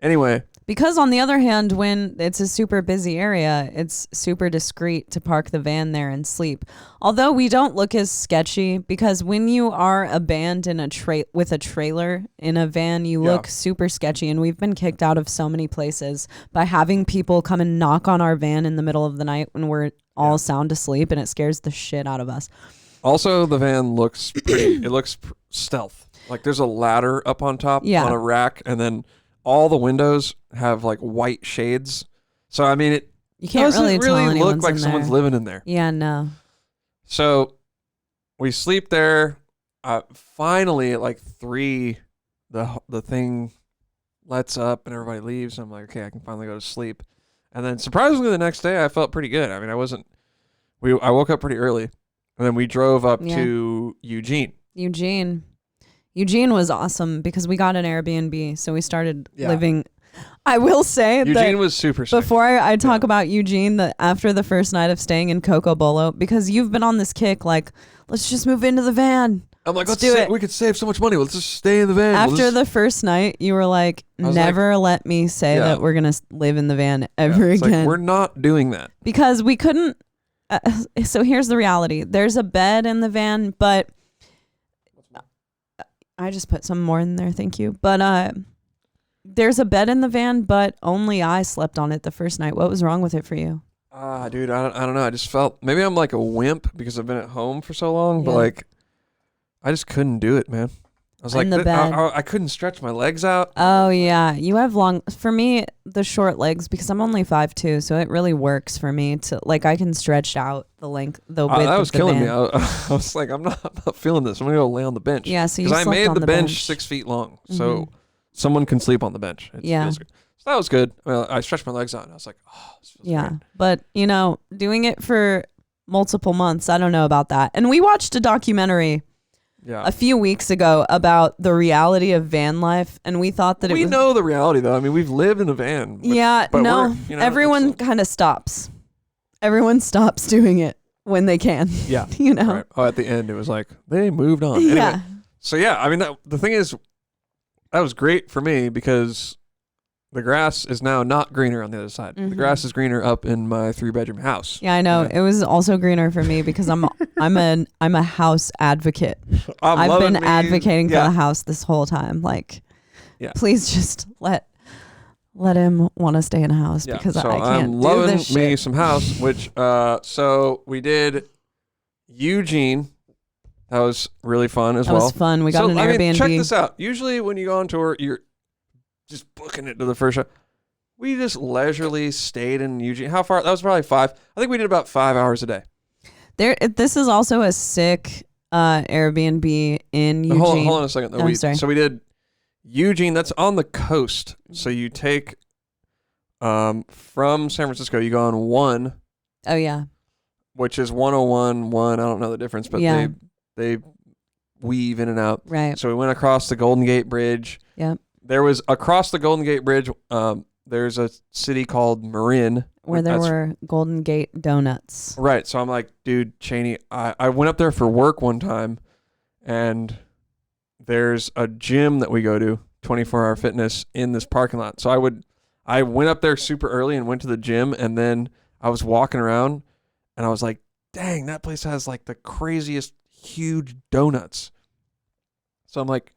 Anyway. Because on the other hand, when it's a super busy area, it's super discreet to park the van there and sleep. Although we don't look as sketchy, because when you are a band in with a trailer in a van, you look super sketchy. And we've been kicked out of so many places by having people come and knock on our van in the middle of the night when we're all sound asleep, and it scares the shit out of us. Also, the van looks pretty. It looks stealth. Like there's a ladder up on top on a rack, and then all the windows have like white shades. So I mean, you can't really look like someone's living in there. Yeah, no. So we sleep there. Finally, at like 3, the thing lets up and everybody leaves. I'm like, okay, I can finally go to sleep. And then surprisingly, the next day I felt pretty good. I mean, I woke up pretty early, and then we drove up to Eugene. Eugene was awesome because we got an Airbnb, so we started living. I will say Eugene was super sick. Before I talk about Eugene, that after the first night of staying in Cocobolo, because you've been on this kick, like, let's just move into the van. I'm like, let's do it. We could save so much money. Let's just stay in the van. After the first night, you were like, never let me say that we're going to live in the van ever again. Like, we're not doing that. Because we couldn't. So here's the reality. There's a bed in the van, but I just put some more in there, thank you. But there's a bed in the van, but only I slept on it the first night. What was wrong with it for you? Dude, I don't know. I just felt, maybe I'm like a wimp because I've been at home for so long, but like, I just couldn't do it, man. I was like, I couldn't stretch my legs out. Oh, yeah. You have for me, the short legs, because I'm only 5'2", so it really works for me to, like, I can stretch out the width of the van. That was killing me. I was like, I'm not feeling this. I'm going to go lay on the bench. Yeah, so you slept on the bench. Because I made the bench 6 feet long, so someone can sleep on the bench. It feels good. So that was good. I stretched my legs out, and I was like, oh, this feels great. But, doing it for multiple months, I don't know about that. And we watched a documentary a few weeks ago about the reality of van life, and we thought that we know the reality, though. I mean, we've lived in a van. But everyone kind of stops. Everyone stops doing it when they can. Yeah. Right. Oh, at the end, it was like, they moved on. Anyway, yeah. So, I mean, the thing is, that was great for me because the grass is now not greener on the other side. The grass is greener up in my 3-bedroom house. Yeah, I know. It was also greener for me because I'm a house advocate. I've been advocating for the house this whole time. Like, please just let him want to stay in a house because I can't do this shit. I'm loving me some house, which so we did Eugene. That was really fun as well. That was fun. We got an Airbnb. Check this out. Usually when you go on tour, you're just booking it to the first show. We just leisurely stayed in Eugene. How far? That was probably 5. I think we did about 5 hours a day. This is also a sick Airbnb in Eugene. Hold on a second. I'm sorry. So we did Eugene. That's on the coast. So you take from San Francisco, you go on 1. Oh, yeah. Which is 101, 1. I don't know the difference, but they weave in and out. Right. So we went across the Golden Gate Bridge. Yep. There was across the Golden Gate Bridge, there's a city called Marin. Where there were Golden Gate donuts. Right. So I'm like, dude, Cheney, I went up there for work one time, and there's a gym that we go to, 24-hour fitness, in this parking lot. So I went up there super early and went to the gym, and then I was walking around, and I was like, dang, that place has like the craziest huge donuts. So I'm like,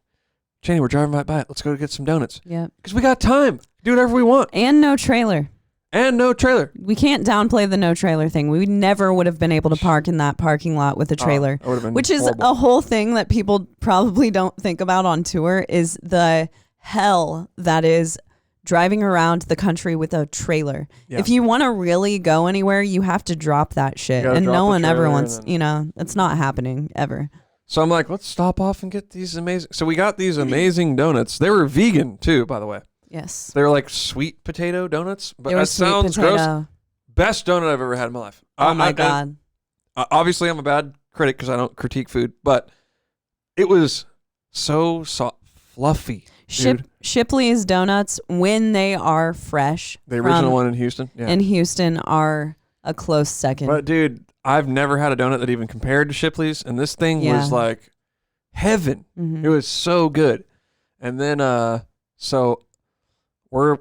Cheney, we're driving right by it. Let's go get some donuts. Yeah. Because we got time. Do whatever we want. And no trailer. And no trailer. We can't downplay the no trailer thing. We never would have been able to park in that parking lot with a trailer, that would've been which is horrible. a whole thing that people probably don't think about on tour is the hell that is driving around the country with a trailer. Yeah. If you want to really go anywhere, you have to drop that shit. gotta And drop no the one ever trailer wants, and then- it's not happening ever. So I'm like, let's stop off and get these amazing. So we got these amazing donuts. They were vegan too, by the way. Yes. They're like sweet potato donuts, but They were that sweet sounds potato. gross. Best donut I've ever had in my life. Oh my God. Obviously, I'm a bad critic because I don't critique food, but it was so soft, fluffy. Dude. Shipley's donuts, when they are fresh, The original one in Houston. Yeah. in Houston, are a close second. But dude, I've never had a donut that even compared to Shipley's, and this thing was like heaven. Mhm. It was so good. And then so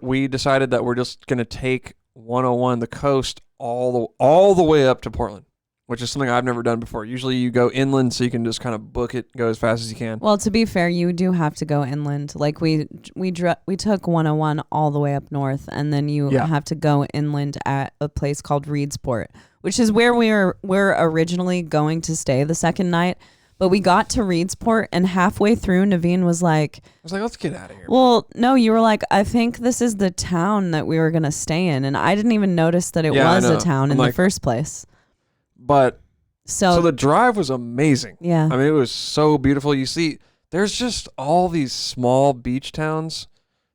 we decided that we're just gonna take 101 the coast all the way up to Portland, which is something I've never done before. Usually you go inland so you can just kind of book it, go as fast as you can. Well, to be fair, you do have to go inland. Like we took 101 all the way up north, and then you have to go inland at a place called Reedsport, which is where we're originally going to stay the second night. But we got to Reedsport, and halfway through, Naveen was like, I was like, let's get out of here. well, no, you were like, I think this is the town that we were going to stay in. And I didn't even notice that it was a town in the first place. But so the drive was amazing. Yeah. I mean, it was so beautiful. You see, there's just all these small beach towns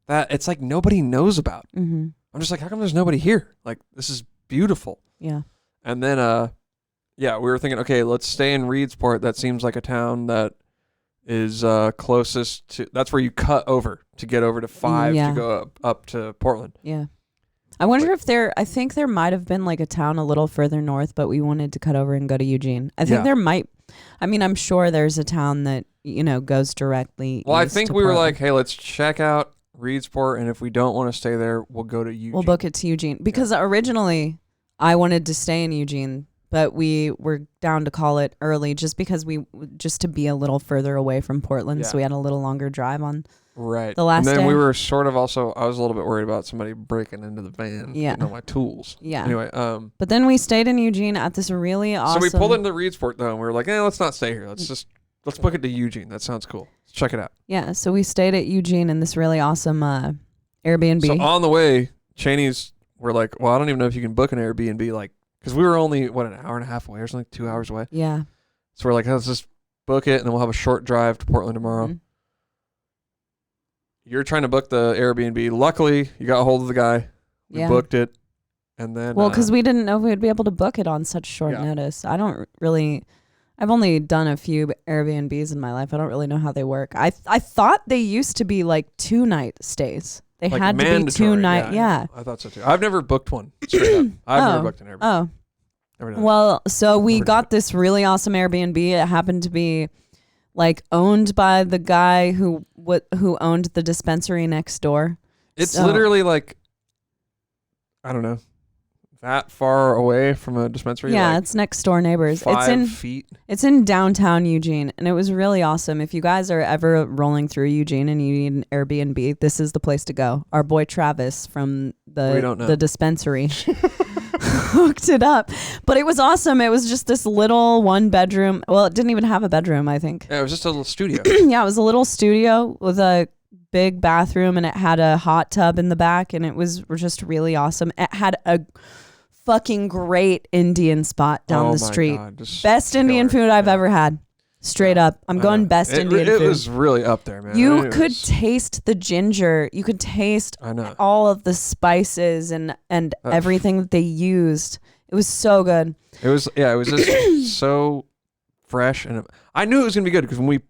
that it's like nobody knows about. Mm-hmm. I'm just like, how come there's nobody here? Like, this is beautiful. Yeah. And then, we were thinking, okay, let's stay in Reedsport. That seems like a town that is closest to, that's where you cut over to get over to 5 to go up to Portland. Yeah. I wonder if I think there might have been like a town a little further north, but we wanted to cut over and go to Eugene. I think there might, I'm sure there's a town that, goes directly Well, I east think to we were Portland. like, hey, let's check out Reedsport, and if we don't want to stay there, we'll go to Eugene. We'll book it to Eugene. Because originally I wanted to stay in Eugene, but we were down to call it early just because just to be a little further away from Portland. So we had a little longer drive on the last day. And then we were sort of also, I was a little bit worried about somebody breaking into the van, getting all my tools. Yeah. Anyway. But then we stayed in Eugene at this really awesome. So we pulled into Reedsport though, and we were like, let's not stay here. Let's book it to Eugene. That sounds cool. Let's check it out. Yeah. So we stayed at Eugene in this really awesome Airbnb. So on the way, Cheney's were like, well, I don't even know if you can book an Airbnb, like, because we were only, an hour and a half away or something, 2 hours away. Yeah. So we're like, let's just book it, and then we'll have a short drive to Portland tomorrow. Mm-hmm. You're trying to book the Airbnb. Luckily, you got a hold of the guy. We booked it, and then... Well, because we didn't know if we'd be able to book it on such short notice. I've only done a few Airbnbs in my life. I don't really know how they work. I thought they used to be like 2-night stays. They like had to be 2 night. Yeah. I thought so too. I've never booked one straight up. I've never booked an Airbnb. Oh. Never done it. Well, so we got this really awesome Airbnb. It happened to be like owned by the guy who owned the dispensary next door. It's literally like, I don't know, that far away from a dispensary. Yeah, like it's next door neighbors. 5 feet. It's in downtown Eugene, and it was really awesome. If you guys are ever rolling through Eugene and you need an Airbnb, this is the place to go. Our boy Travis from the dispensary hooked it up. But it was awesome. It was just this little 1-bedroom. Well, it didn't even have a bedroom, I think. Yeah, it was just a little studio. Yeah, it was a little studio with a big bathroom, and it had a hot tub in the back, and it was just really awesome. It had a fucking great Indian spot down the street. God, best Indian food I've ever had. Straight up. I'm going best Indian food. It was really up there, man. You could taste the ginger. You could taste all of the spices and everything that they used. It was so good. It was just so fresh, and I knew it was gonna be good because when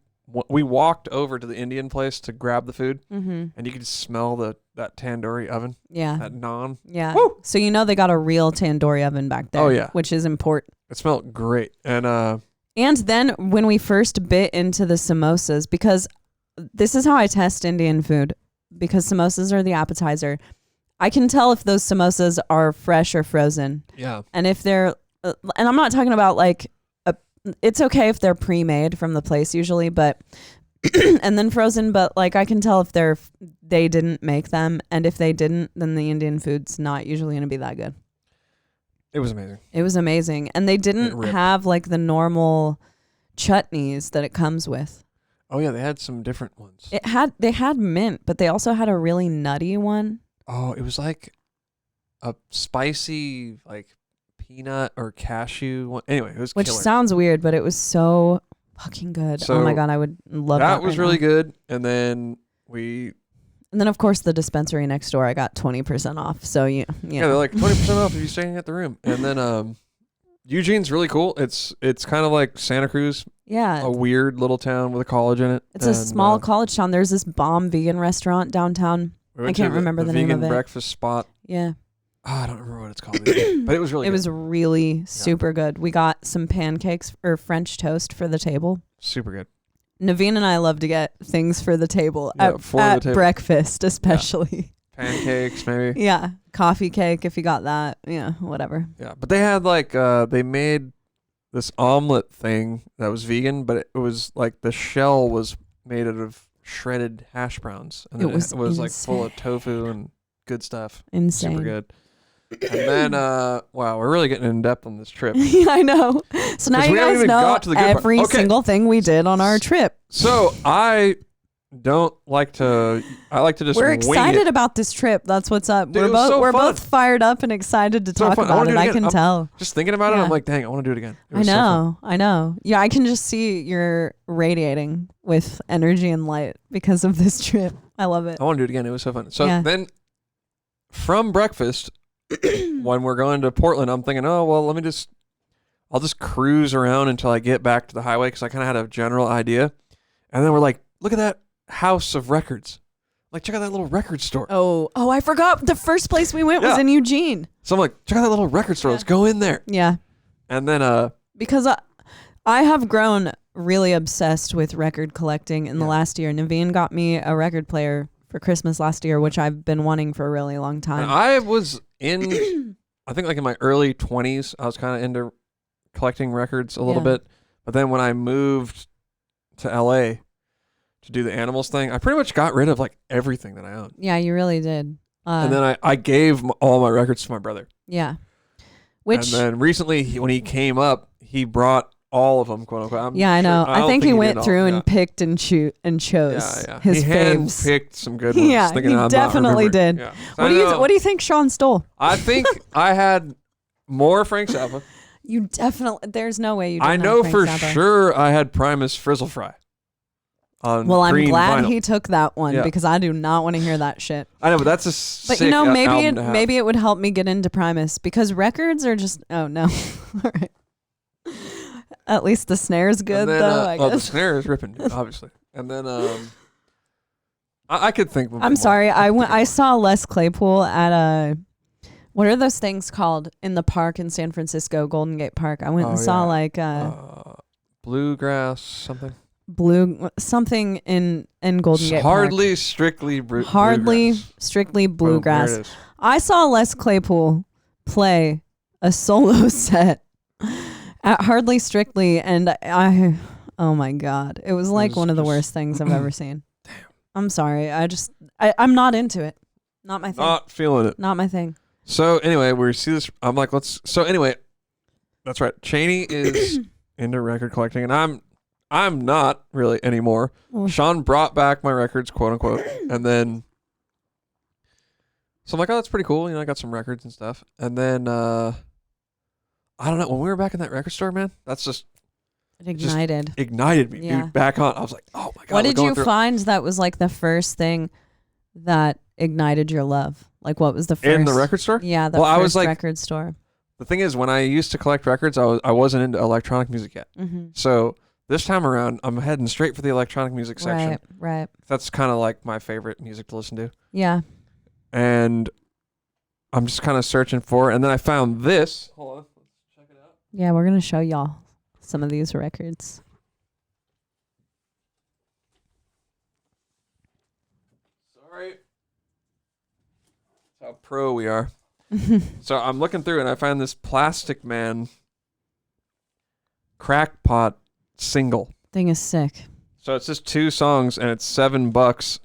we walked over to the Indian place to grab the food, and you could smell that tandoori oven. Yeah. That naan. Yeah. Woo! So they got a real tandoori oven back there. Oh, yeah. Which is important. It smelled great, and then when we first bit into the samosas, because this is how I test Indian food, because samosas are the appetizer. I can tell if those samosas are fresh or frozen. Yeah. And if they're, and I'm not talking about like, it's okay if they're pre-made from the place usually, but and then frozen. But like I can tell if they didn't make them, and if they didn't, then the Indian food's not usually gonna be that good. It was amazing. It was amazing, and they didn't have like the normal chutneys that it comes with. Oh yeah, they had some different ones. They had mint, but they also had a really nutty one. Oh, it was like a spicy like peanut or cashew one. Anyway, it was which killer. Sounds weird, but it was so fucking good. So oh my god, I would love that. That was really good. And then of course the dispensary next door I got 20% off. So yeah, they're like 20% off if you're staying at the room. And then Eugene's really cool. It's kind of like Santa Cruz. Yeah. A weird little town with a college in it. It's a small college town. There's this bomb vegan restaurant downtown. I can't remember the name of it. Vegan breakfast spot. Yeah. Oh, I don't remember what it's called either, but it was really good. It was really super good. We got some pancakes or French toast for the table. Super good. Naveen and I love to get things for the table at breakfast, especially. Yeah. Pancakes, maybe. Yeah. Coffee cake if you got that. Yeah, whatever. Yeah, but they had like they made this omelet thing that was vegan, but it was like the shell was made out of shredded hash browns, and it was like full of tofu and good stuff. Insane. Super good. And then, wow, we're really getting in depth on this trip. Yeah, I know. So now you guys know every single thing we did on our trip. So I like to just We're excited about this trip. That's what's up. Dude, we're both fired up and excited to talk about it. I can tell. Just thinking about it, I'm like, dang, I want to do it again. I know. Yeah, I can just see you're radiating with energy and light because of this trip. I love it. I want to do it again. It was so fun. So then from breakfast, when we're going to Portland, I'm thinking, oh, well, I'll just cruise around until I get back to the highway because I kind of had a general idea. And then we're like, look at that house of records. Like, check out that little record store. Oh, I forgot. The first place we went was in Eugene. So I'm like, check out that little record store. Let's go in there. Yeah. And then because I have grown really obsessed with record collecting in the last year. Naveen got me a record player for Christmas last year, which I've been wanting for a really long time. And I was I think like in my early 20s, I was kind of into collecting records a little bit. But then when I moved to LA to do the animals thing, I pretty much got rid of like everything that I owned. Yeah, you really did. And then I gave all my records to my brother. Yeah. And then recently when he came up, he brought all of them, quote unquote. I know. I think he went through and picked and chose his faves. He picked some good ones. Yeah, he definitely did. Yeah. What do you think Sean stole? I think I had more Frank Zappa. You definitely. There's no way you didn't I know have for Frank Zappa. sure I had Primus Frizzle Fry. Well, I'm glad vinyl. he took that one because I do not want to hear that shit. I know, but that's a sick maybe it would help me get into Primus because records are just all right. At least the snare's good though. I guess the snare is ripping, dude, obviously. And then I could think. I'm sorry. I saw Les Claypool at what are those things called in the park in San Francisco, Golden Gate Park? I went and saw like bluegrass something. Something in Golden Gate Hardly Park. strictly bluegrass. Hardly strictly bluegrass. I saw Les Claypool play a solo set at Hardly Strictly, and oh my god, it was like one of the worst things I've ever seen. Damn. I'm sorry. I'm not into it. Not my thing. Not feeling it. Not my thing. So anyway, we see this. I'm like, so anyway, that's right. Cheney is into record collecting, and I'm not really anymore. Sean brought back my records, quote unquote, and then so I'm like, oh, that's pretty cool. I got some records and stuff, and then I don't know. When we were back in that record store, man, that's just it ignited. Just ignited me, dude. Back on. I was like, oh my god. What did you find that was like the first thing that ignited your love? Like, what was the first in the record store? Yeah, the first record store. The thing is, when I used to collect records, I wasn't into electronic music yet. Mm-hmm. So this time around, I'm heading straight for the electronic music section. Right. That's kind of like my favorite music to listen to. Yeah. And I'm just kind of searching for, and then I found this. Hold on. Let's check it out. Yeah, we're going to show y'all some of these records. Sorry. That's how pro we are. So I'm looking through, and I found this Plastic Man Crackpot single. Thing is sick. So it's just 2 songs and it's $7.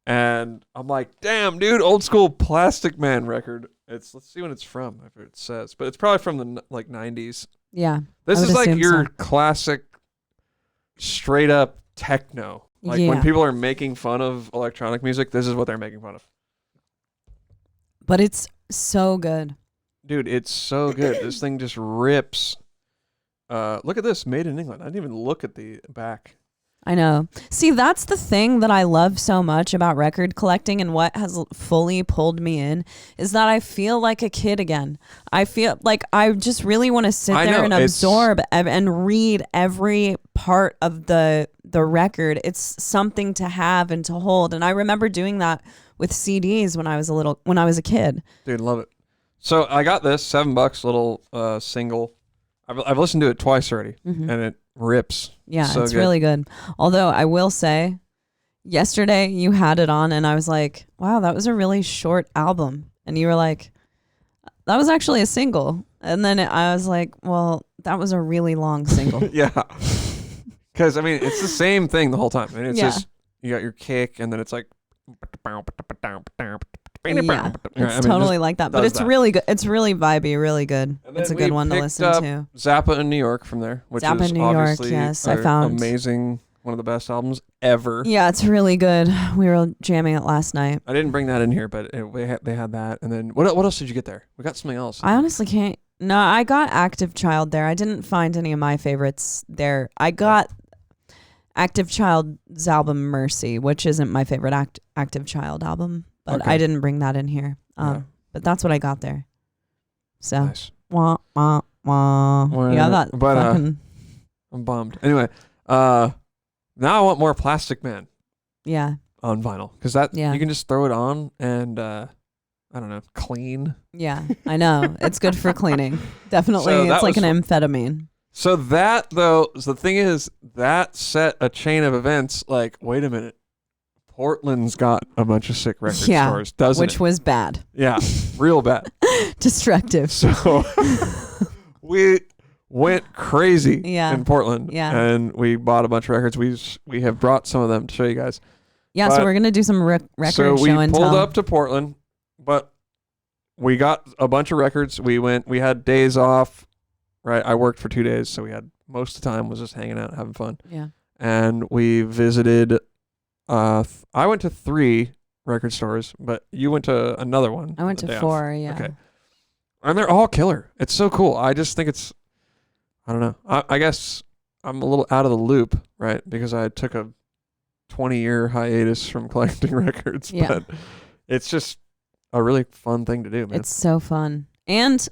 And I'm like, damn, dude, old school Plastic Man record. Let's see when it's from, if it says. But it's probably from the 90s. Yeah. This I is would like assume your so. classic straight up techno. Like when Yeah. people are making fun of electronic music, this is what they're making fun of. But it's so good. Dude, it's so good. This thing just rips. Look at this, made in England. I didn't even look at the back. I know. See, that's the thing that I love so much about record collecting, and what has fully pulled me in is that I feel like a kid again. I feel like I just really want to sit there and absorb and read every part of the record. It's something to have and to hold. And I remember doing that with CDs when I was a kid. Dude, love it. So I got this $7 little single. I've listened to it twice already, and it rips. Yeah, so it's good. really good. Although I will say, yesterday you had it on and I was like, wow, that was a really short album. And you were like, that was actually a single. And then I was like, well, that was a really long single. Yeah. Because, I mean, it's the same thing the whole time. I mean, it's just, you got your kick, and then it's like. Yeah, it's totally like that. But it's really good. It's really vibey, really good. It's a good one to listen to. Zappa in New York from there, which Zappa is New York, obviously yes, I found amazing. One of the best albums ever. Yeah, it's really good. We were jamming it last night. I didn't bring that in here, but they had that. And then what else did you get there? We got something else. I honestly can't. No, I got Active Child there. I didn't find any of my favorites there. I got Active Child's album Mercy, which isn't my favorite Active Child album, but I didn't bring that in here. But that's what I got there. So, nice. wah, wah, wah. Yeah, that. But fucking, I'm bummed. Anyway, now I want more Plastic Man. Yeah. On vinyl, because you can just throw it on and I don't know, clean. Yeah, I know. It's good for cleaning. Definitely, So it's like an amphetamine. So that, though, the thing is, that set a chain of events like, wait a minute, Portland's got a bunch of sick record stores, doesn't it? Which was bad. Yeah, real bad. Destructive. So we went crazy in Portland. Yeah. And we bought a bunch of records. We have brought some of them to show you guys. Yeah, so we're going to do some record show and tell. So we pulled up to Portland, but we got a bunch of records. We had days off. Right, I worked for 2 days, so we had most of the time was just hanging out, having fun. Yeah. And we visited. I went to 3 record stores, but you went to another one. I went to 4. Yeah. Okay. And they're all killer. It's so cool. I just think it's. I don't know. I guess I'm a little out of the loop, right? Because I took a 20-year hiatus from collecting records, but it's just a really fun thing to do, man. It's so fun. And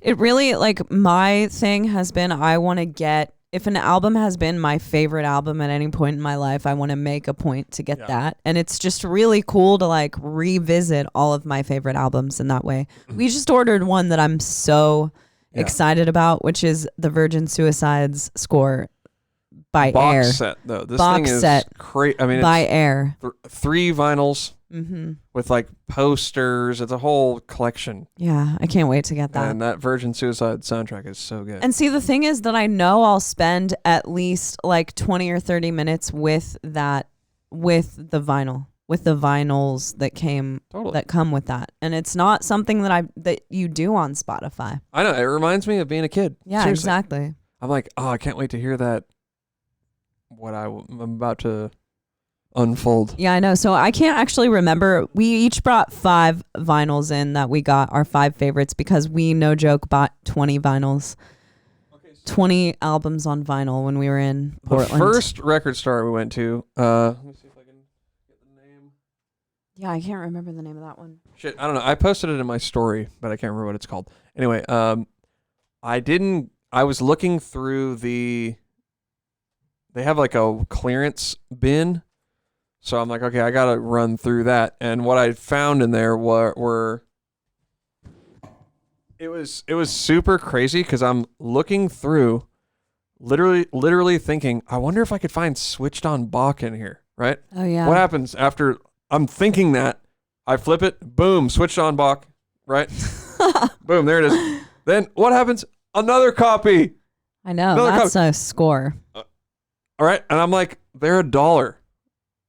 it really, like, my thing has been, I want to get, if an album has been my favorite album at any point in my life, I want to make a point to get that. And it's just really cool to, like, revisit all of my favorite albums in that way. We just ordered one that I'm so excited about, which is the Virgin Suicides score by Air. Box set, though. This box thing is set crazy. I mean, by it's Air. 3 vinyls with like posters. It's a whole collection. Yeah, I can't wait to get that. And that Virgin Suicide soundtrack is so good. And see, the thing is that I know I'll spend at least like 20 or 30 minutes with that, with the vinyls that come with that. And it's not something that you do on Spotify. I know. It reminds me of being a kid. Yeah, Seriously. exactly. I'm like, oh, I can't wait to hear that. What I'm about to unfold. Yeah, I know. So I can't actually remember. We each brought 5 vinyls in that we got, our 5 favorites, because we, no joke, bought 20 vinyls. 20 albums on vinyl when we were in Portland. The first record store we went to, let me see if I can get the name. Yeah, I can't remember the name of that one. Shit, I don't know. I posted it in my story, but I can't remember what it's called. Anyway, I was looking through they have like a clearance bin. So I'm like, okay, I got to run through that. And what I found in there were it was super crazy, because I'm looking through, literally thinking, I wonder if I could find Switched On Bach in here, right? Oh, yeah. What happens after I'm thinking that? I flip it, boom, Switched On Bach, right? Boom, there it is. Then what happens? Another copy. I know. Another That's a score. All right, and I'm like, they're $1.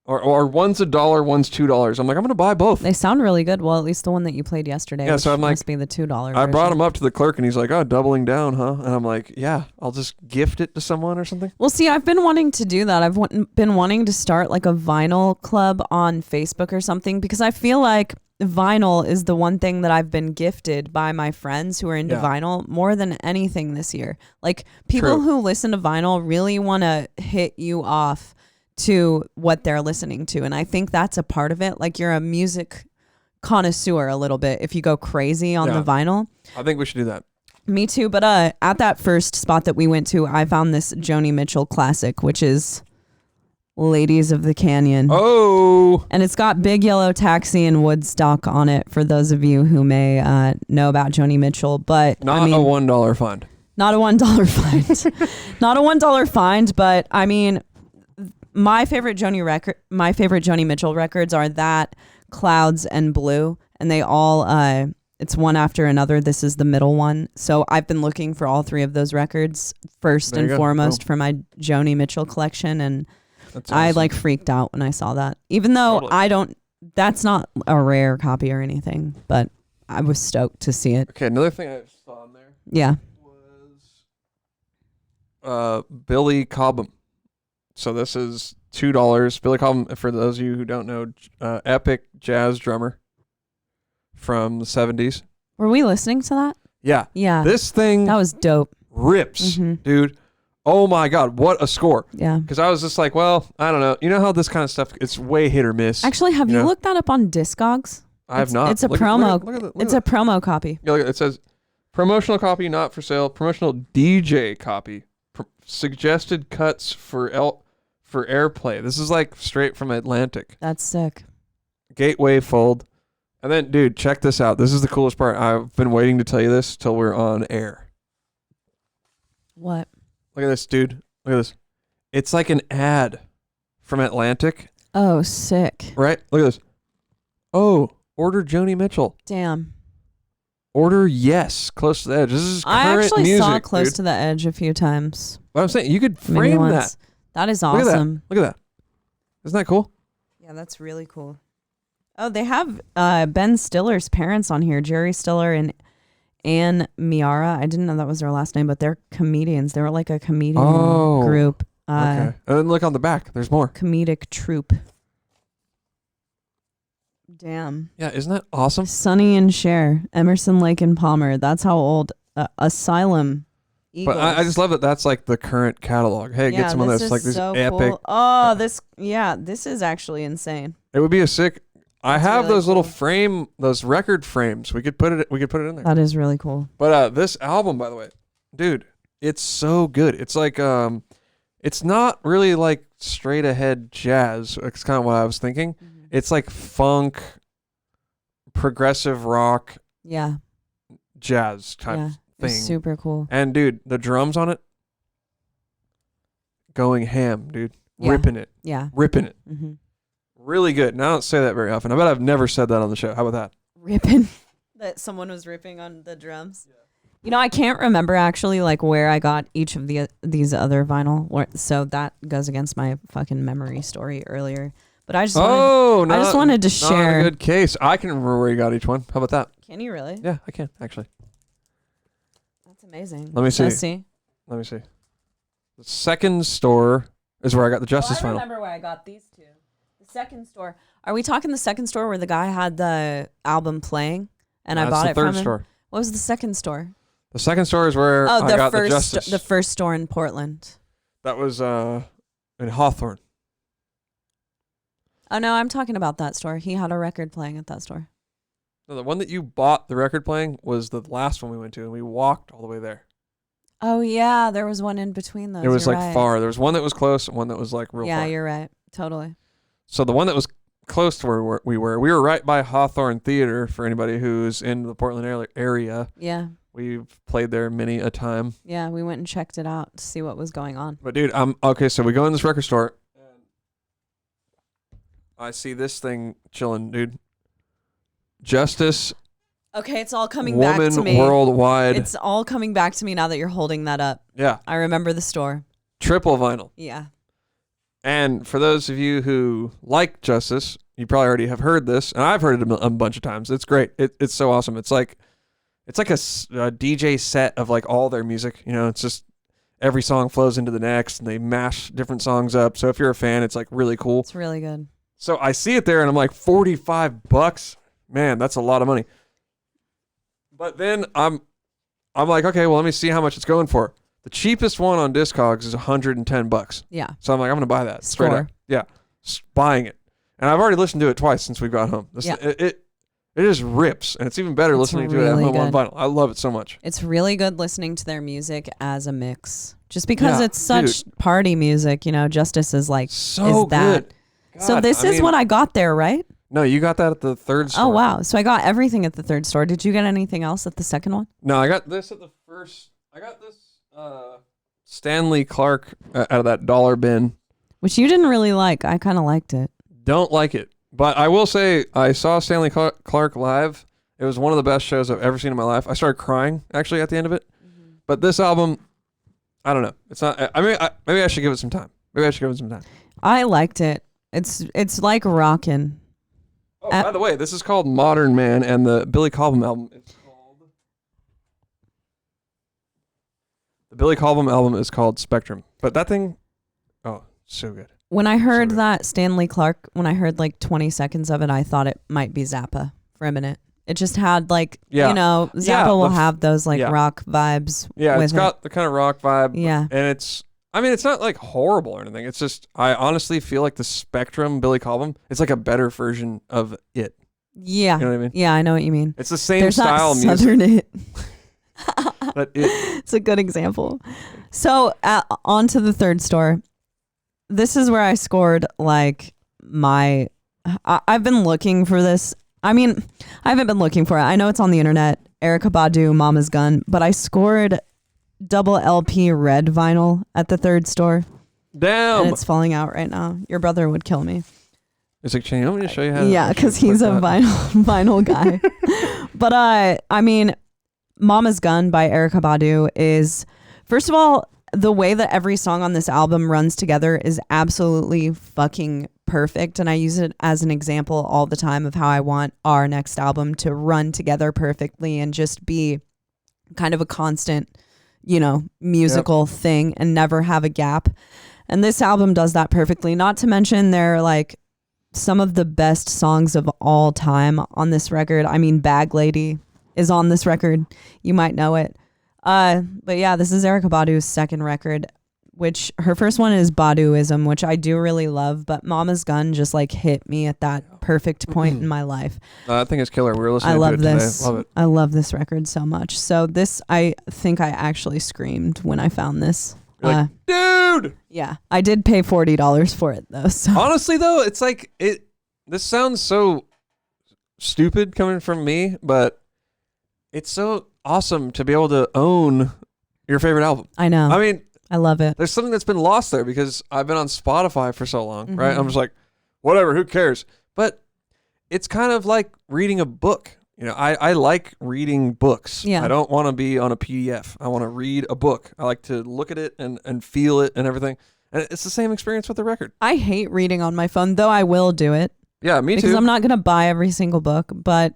Or one's $1, one's $2. I'm like, I'm gonna buy both. They sound really good. Well, at least the one that you played yesterday. Yeah, which so I'm like, must be the $2. I brought him up to the clerk, and he's like, "Oh, doubling down, huh?" And I'm like, "Yeah, I'll just gift it to someone or something." Well, see, I've been wanting to do that. I've been wanting to start like a vinyl club on Facebook or something because I feel like vinyl is the one thing that I've been gifted by my friends who are into vinyl more than anything this year. Like people who listen to vinyl really want to hit you off to what they're listening to. And I think that's a part of it. Like you're a music connoisseur a little bit if you go crazy on the vinyl. I think we should do that. Me too. But at that first spot that we went to, I found this Joni Mitchell classic, which is Ladies of the Canyon. Oh. And it's got Big Yellow Taxi and Woodstock on it for those of you who may know about Joni Mitchell. But not a $1 find. Not a $1 find. Not a $1 find, but I mean, my favorite Joni Mitchell records are that, Clouds, and Blue, and they all it's one after another. This is the middle one. So I've been looking for all three of those records first and foremost for my Joni Mitchell collection, and awesome. I like freaked out when I saw that. Even though that's not a rare copy or anything, but I was stoked to see it. Okay, another thing I saw on there. Yeah. Was Billy Cobham. So this is $2. Billy Cobham, for those of you who don't know, epic jazz drummer from the 70s. Were we listening to that? Yeah. Yeah. This thing that was dope. Rips, dude. Oh my God, what a score. Yeah. Because I was just like, well, I don't know. You know how this kind of stuff, it's way hit or miss. Actually, have you looked that up on Discogs? I have not. It's a promo. It's a promo copy. Yeah, look, it says promotional copy not for sale, promotional DJ copy, suggested cuts for airplay. This is like straight from Atlantic. That's sick. Gateway fold. And then, dude, check this out. This is the coolest part. I've been waiting to tell you this till we're on air. What? Look at this, dude. Look at this. It's like an ad from Atlantic. Oh, sick. Right? Look at this. Oh, order Joni Mitchell. Damn. Order yes, Close to the Edge. This is current I actually music, saw Close dude. to the Edge a few times. What I'm saying, you could frame that. That is awesome. Look at that. Isn't that cool? Yeah, that's really cool. Oh, they have Ben Stiller's parents on here, Jerry Stiller and Ann Miara. I didn't know that was their last name, but they're comedians. They were like a comedian group. Okay. And then look on the back. There's more. Comedic troupe. Damn. Yeah, isn't that awesome? Sonny and Cher, Emerson, Lake and Palmer. That's how old Asylum. Eagles. But I just love that that's like the current catalog. Hey, get some of this. Like this so epic. Cool. Oh, this is actually insane. It would be a sick. I have really those little cool. those record frames. We could put it in there. That is really cool. But this album, by the way, dude, it's so good. It's like it's not really like straight ahead jazz. It's kind of what I was thinking. Mm-hmm. It's like funk, progressive rock, jazz type thing. Super cool. And dude, the drums on it, going ham, dude, ripping it, ripping it. Mm-hmm. Really good. And I don't say that very often. I bet I've never said that on the show. How about that? Ripping. That someone was ripping on the drums. Yeah. You know, I can't remember actually like where I got each of these other vinyl. So that goes against my fucking memory story earlier. But I just wanted to share. Not a good case. I can remember where you got each one. How about that? Can you really? Yeah, I can actually. That's amazing. Let me see. Let me see. The second store is where I got the Justice vinyl. I remember where I got these two. The second store. Are we talking the second store where the guy had the album playing and I bought it from him? That's the third store. What was the second store? The second store is where I got the Justice. The first store in Portland. That was in Hawthorne. Oh, no, I'm talking about that store. He had a record playing at that store. No, the one that you bought the record playing was the last one we went to, and we walked all the way there. Oh, yeah. There was one in between those. It was far. There was one that was close and one that was like real far. Yeah, you're right. Totally. So the one that was close to where we were right by Hawthorne Theater for anybody who's in the Portland area. Yeah. We've played there many a time. Yeah, we went and checked it out to see what was going on. But dude, okay, so we go in this record store. I see this thing chilling, dude. Justice. Okay, it's all coming back to me. Woman worldwide. It's all coming back to me now that you're holding that up. Yeah. I remember the store. Triple vinyl. Yeah. And for those of you who like Justice, you probably already have heard this, and I've heard it a bunch of times. It's great. It's so awesome. It's like a DJ set of like all their music. You know, it's just every song flows into the next, and they mash different songs up. So if you're a fan, it's like really cool. It's really good. So I see it there, and I'm like, $45. Man, that's a lot of money. But then I'm like, okay, well, let me see how much it's going for. The cheapest one on Discogs is $110. Yeah. So I'm like, I'm gonna buy that straight Score. up. Yeah, buying it. And I've already listened to it twice since we got home. It just rips, and it's even better listening to it at home on vinyl. I love it so much. It's really good listening to their music as a mix, just because it's such party music. You know, Justice is like so is that. Good. God, So this is what I got there, right? No, you got that at the third store. Oh wow! So I got everything at the third store. Did you get anything else at the second one? No, I got this at the first. I got this Stanley Clark out of that dollar bin. Which you didn't really like. I kind of liked it. Don't like it. But I will say, I saw Stanley Clark live. It was one of the best shows I've ever seen in my life. I started crying, actually, at the end of it. Mm-hmm. But this album, I don't know. It's not. I mean, maybe I should give it some time. I liked it. It's like rockin'. Oh, by the way, this is called Modern Man, and the Billy Cobham album is called... The Billy Cobham album is called Spectrum. But that thing, oh, so good. When I heard that Stanley Clark, when I heard like 20 seconds of it, I thought it might be Zappa for a minute. It just had like, you know, Zappa will have those like rock vibes. Yeah, it's got the kind of rock vibe. Yeah. And it's not like horrible or anything. It's just, I honestly feel like the Spectrum Billy Cobham, it's like a better version of it. Yeah. You know what I mean? Yeah, I know what you mean. It's the same There's style that music. Southern it. But it's a good example. So on to the third store. This is where I scored like I've been looking for this. I mean, I haven't been looking for it. I know it's on the internet. Erykah Badu, Mama's Gun. But I scored double LP red vinyl at the third store. Damn. And it's falling out right now. Your brother would kill me. It's like, you want me to show you how? Yeah, because he's a vinyl guy. But I mean, Mama's Gun by Erykah Badu is, first of all, the way that every song on this album runs together is absolutely fucking perfect. And I use it as an example all the time of how I want our next album to run together perfectly and just be kind of a constant, you know, musical thing and never have a gap. And this album does that perfectly. Not to mention they're like some of the best songs of all time on this record. I mean, Bag Lady is on this record. You might know it. But yeah, this is Erykah Badu's second record, which her first one is Baduism, which I do really love, but Mama's Gun just like hit me at that perfect point in my life. I think it's killer. We were listening to it this. Today. Love it. I love this record so much. So this, I think I actually screamed when I found this. You're like, dude! Yeah, I did pay $40 for it though. So. Honestly though, it's like, this sounds so stupid coming from me, but it's so awesome to be able to own your favorite album. I know. I mean, I love it. There's something that's been lost there because I've been on Spotify for so long, right? I'm just like, whatever, who cares? But it's kind of like reading a book. You know, I like reading books. Yeah. I don't want to be on a PDF. I want to read a book. I like to look at it and feel it and everything. And it's the same experience with the record. I hate reading on my phone, though I will do it. Yeah, me too. Because I'm not going to buy every single book, but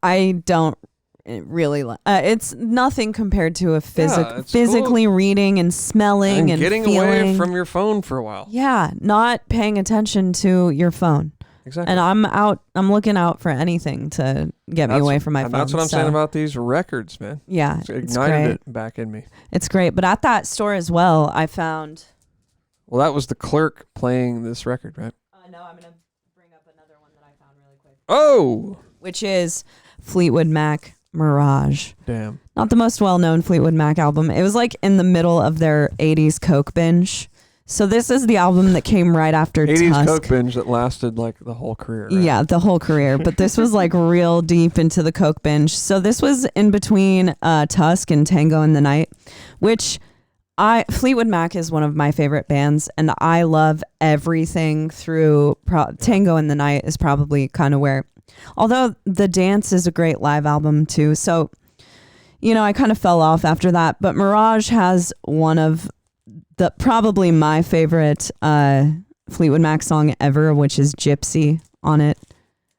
I don't really it's nothing compared to a physically cool. Reading and smelling and getting feeling. Away from your phone for a while. Yeah, not paying attention to your phone. Exactly. And I'm looking out for anything to get me away from my phone. That's what I'm saying about these records, man. Yeah, it ignited it back in me. It's great. But at that store as well, I found... Well, that was the clerk playing this record, right? No, I'm going to bring up another one that I found really quick. Oh! Which is Fleetwood Mac Mirage. Damn. Not the most well-known Fleetwood Mac album. It was like in the middle of their 80s Coke binge. So this is the album that came right after 80s Tusk. Coke binge that lasted like the whole career. Right? Yeah, the whole career. But this was like real deep into the Coke binge. So this was in between Tusk and Tango in the Night, which Fleetwood Mac is one of my favorite bands, and I love everything through Tango in the Night is probably kind of where, although The Dance is a great live album too. So, you know, I kind of fell off after that, but Mirage has one of probably my favorite Fleetwood Mac song ever, which is Gypsy on it,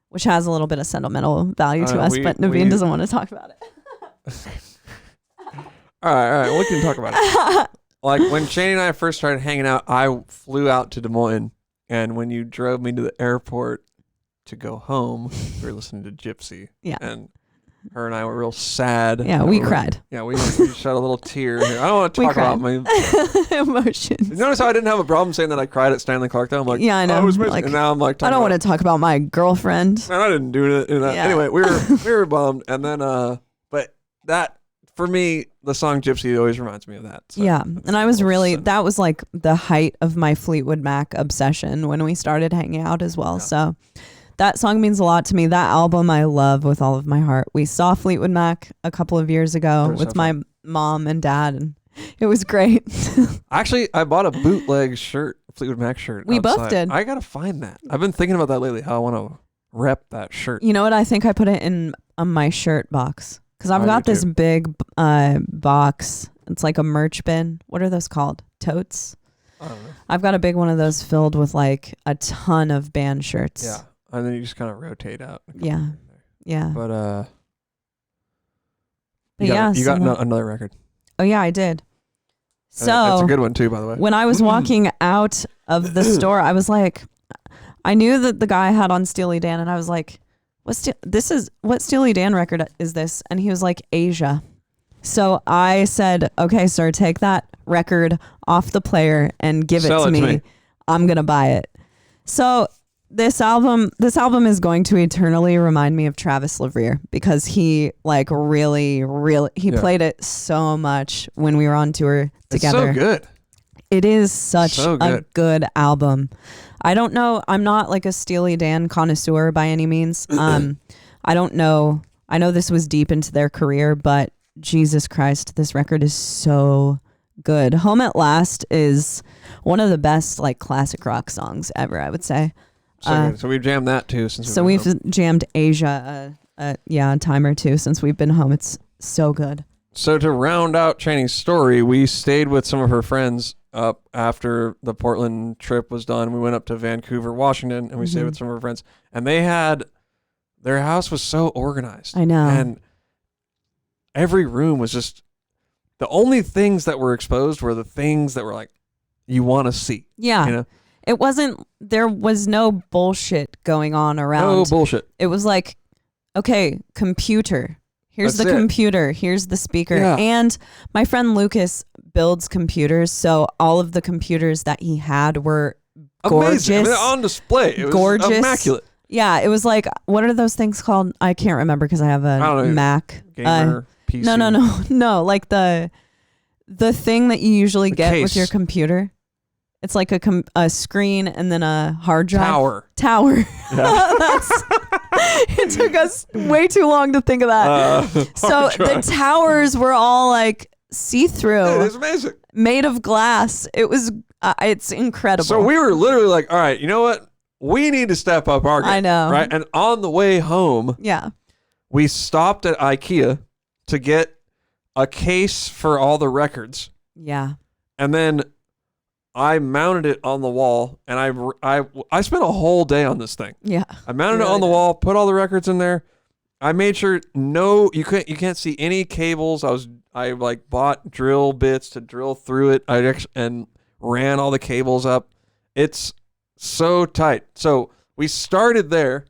which has a little bit of sentimental value to us, but Naveen doesn't want to talk about it. All right, we can talk about it. Like when Shane and I first started hanging out, I flew out to Des Moines, and when you drove me to the airport to go home, we were listening to Gypsy. Yeah. And her and I were real sad. Yeah, we cried. Yeah, we shed a little tear here. I don't want to talk about my emotions. Notice how I didn't have a problem saying that I cried at Stanley Clark, though? I'm like, yeah, I know. I was like, and now I'm like, I don't want to talk about my girlfriend. Man, I didn't do it. Yeah. Anyway, we were bummed. And then, but that, for me, the song Gypsy always reminds me of that. So yeah. And I was that was like the height of my Fleetwood Mac obsession when we started hanging out as well. Yeah. So that song means a lot to me. That album I love with all of my heart. We saw Fleetwood Mac a couple of years ago with my mom and dad, and it was great. Actually, I bought a bootleg shirt, Fleetwood Mac shirt. We outside. both did. I got to find that. I've been thinking about that lately, how I want to rep that shirt. You know what? I think I put it in my shirt box because I've got this big box. It's like a merch bin. What are those called? Totes? I don't know. I've got a big one of those filled with like a ton of band shirts. Yeah. And then you just kind of rotate out. Yeah. Yeah. But you got another record. Oh yeah, I did. So it's a good one too, by the way. When I was walking out of the store, I was like, I knew that the guy had on Steely Dan, and I was like, what Steely Dan record is this? And he was like, Asia. So I said, okay, sir, take that record off the player and give it to me. I'm gonna buy it. So this album is going to eternally remind me of Travis Levere because he like really played it so much when we were on tour together. It's so good. It is such a good album. I don't know. I'm not like a Steely Dan connoisseur by any means. I don't know. I know this was deep into their career, but Jesus Christ, this record is so good. Home at Last is one of the best like classic rock songs ever, I would say. So we've jammed that too. We've jammed Asia a time or two since we've been home. It's so good. So to round out Chaney's story, we stayed with some of her friends up after the Portland trip was done. We went up to Vancouver, Washington, and we stayed with some of her friends. And their house was so organized. I know. And every room was just, the only things that were exposed were the things that were like, you want to see. Yeah. You know? There was no bullshit going on around. No bullshit. It was like, okay, computer. Here's the computer. Here's the speaker. Yeah. And my friend Lucas builds computers, so all of the computers that he had were gorgeous. Amazing. I mean, on display. It was gorgeous. Immaculate. Yeah, it was like, what are those things called? I can't remember because I have a Mac. Gamer, PC. No. Like the thing that you usually get case. with your computer. It's like a screen and then a hard drive. Tower. Yeah. It took us way too long to think of that. So the towers were all like see-through. It is amazing. Made of glass. It was, it's incredible. So we were literally like, all right, you know what? We need to step up our game. I know. Right? And on the way home, we stopped at IKEA to get a case for all the records. Yeah. And then I mounted it on the wall, and I spent a whole day on this thing. Yeah. I mounted it on the wall, put all the records in there. I made sure you can't see any cables. I like bought drill bits to drill through it. And ran all the cables up. It's so tight. So we started there,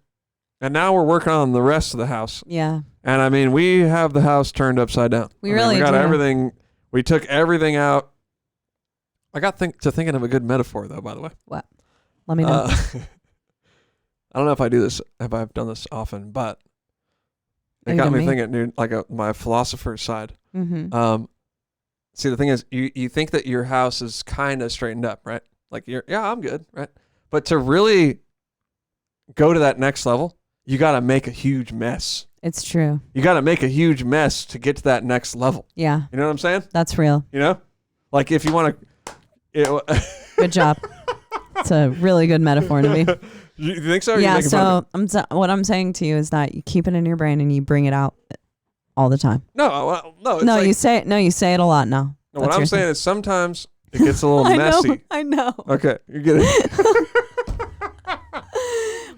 and now we're working on the rest of the house. Yeah. And I mean, we have the house turned upside down. We really got do. everything. We took everything out. I got thinking of a good metaphor, though, by the way. What? Let me know. I don't know if I do this, if I've done this often, but it got me thinking, dude, like my philosopher's side. Mm-hmm. See, the thing is, you think that your house is kind of straightened up, right? Like, I'm good, right? But to really go to that next level, you got to make a huge mess. It's true. You got to make a huge mess to get to that next level. Yeah. You know what I'm saying? That's real. You know? Like, if you want to... Good job. It's a really good metaphor to me. You think so? Yeah, so what I'm saying to you is that you keep it in your brain and you bring it out all the time. No. You say it a lot now. No, what I'm saying is sometimes It gets a little messy. I know. Okay, you get it.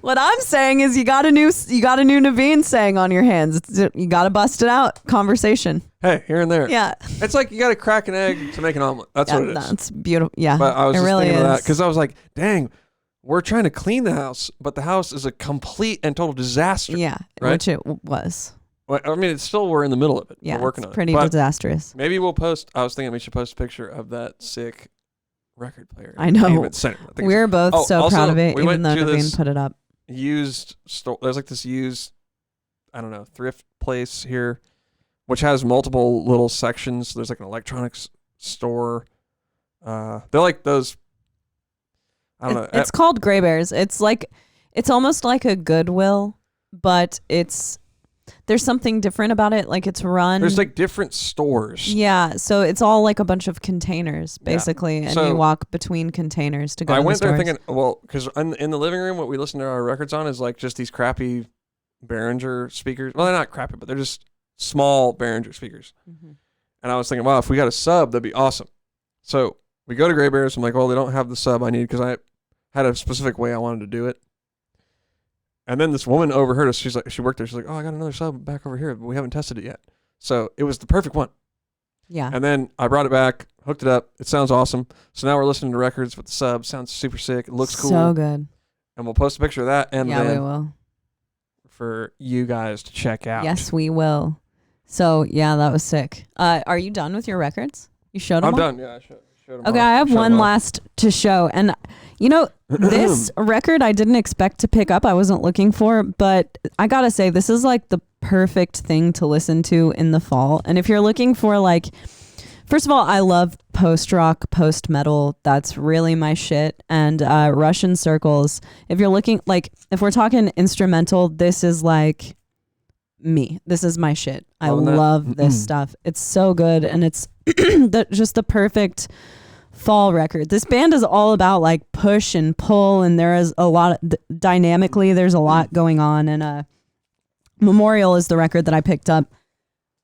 What I'm saying is you got a new Naveen saying on your hands. You got to bust it out. Conversation. Hey, here and there. Yeah. It's like you got to crack an egg to make an omelet. That's what it is. That's beautiful. Yeah. But I was just really thinking of is. that because I was like, dang, we're trying to clean the house, but the house is a complete and total disaster. Yeah, right? which it was. Well, I mean, it's still, we're in the middle of it. Yeah, we're working it's on pretty it. But disastrous. maybe we'll post, I was thinking we should post a picture of that sick record player. I know. Entertainment Center. I think We're both so also, proud of it, we even went though to Naveen this put it up. used store. There's like this used, I don't know, thrift place here, which has multiple little sections. There's like an electronics store. They're like those, I don't know. It's called Gray Bears. It's almost like a Goodwill, but there's something different about it. Like it's run. There's like different stores. Yeah, so it's all like a bunch of containers, basically, and So you walk between containers to go I to the went there stores. thinking, well, because in the living room, what we listen to our records on is like just these crappy Behringer speakers. Well, they're not crappy, but they're just small Behringer speakers. Mhm. And I was thinking, wow, if we got a sub, that'd be awesome. So we go to Gray Bears. I'm like, well, they don't have the sub I need because I had a specific way I wanted to do it. And then this woman overheard us. She's like, she worked there. She's like, oh, I got another sub back over here, but we haven't tested it yet. So it was the perfect one. Yeah. And then I brought it back, hooked it up. It sounds awesome. So now we're listening to records with the sub. Sounds super sick. It looks cool. So good. And we'll post a picture of that and Yeah, we then will. for you guys to check out. Yes, we will. So yeah, that was sick. Are you done with your records? You showed them I'm all? done. Yeah, I showed them Okay, all. I have Showed one them all. last to show. And, this record I didn't expect to pick up. I wasn't looking for, but I got to say, this is like the perfect thing to listen to in the fall. And if you're looking for like, first of all, I love post-rock, post-metal. That's really my shit. And Russian Circles. If you're looking, like, if we're talking instrumental, this is like me. This is my shit. I love this stuff. It's so good. And it's just the perfect fall record. This band is all about like push and pull, and there is a lot dynamically there's a lot going on. And Memorial is the record that I picked up.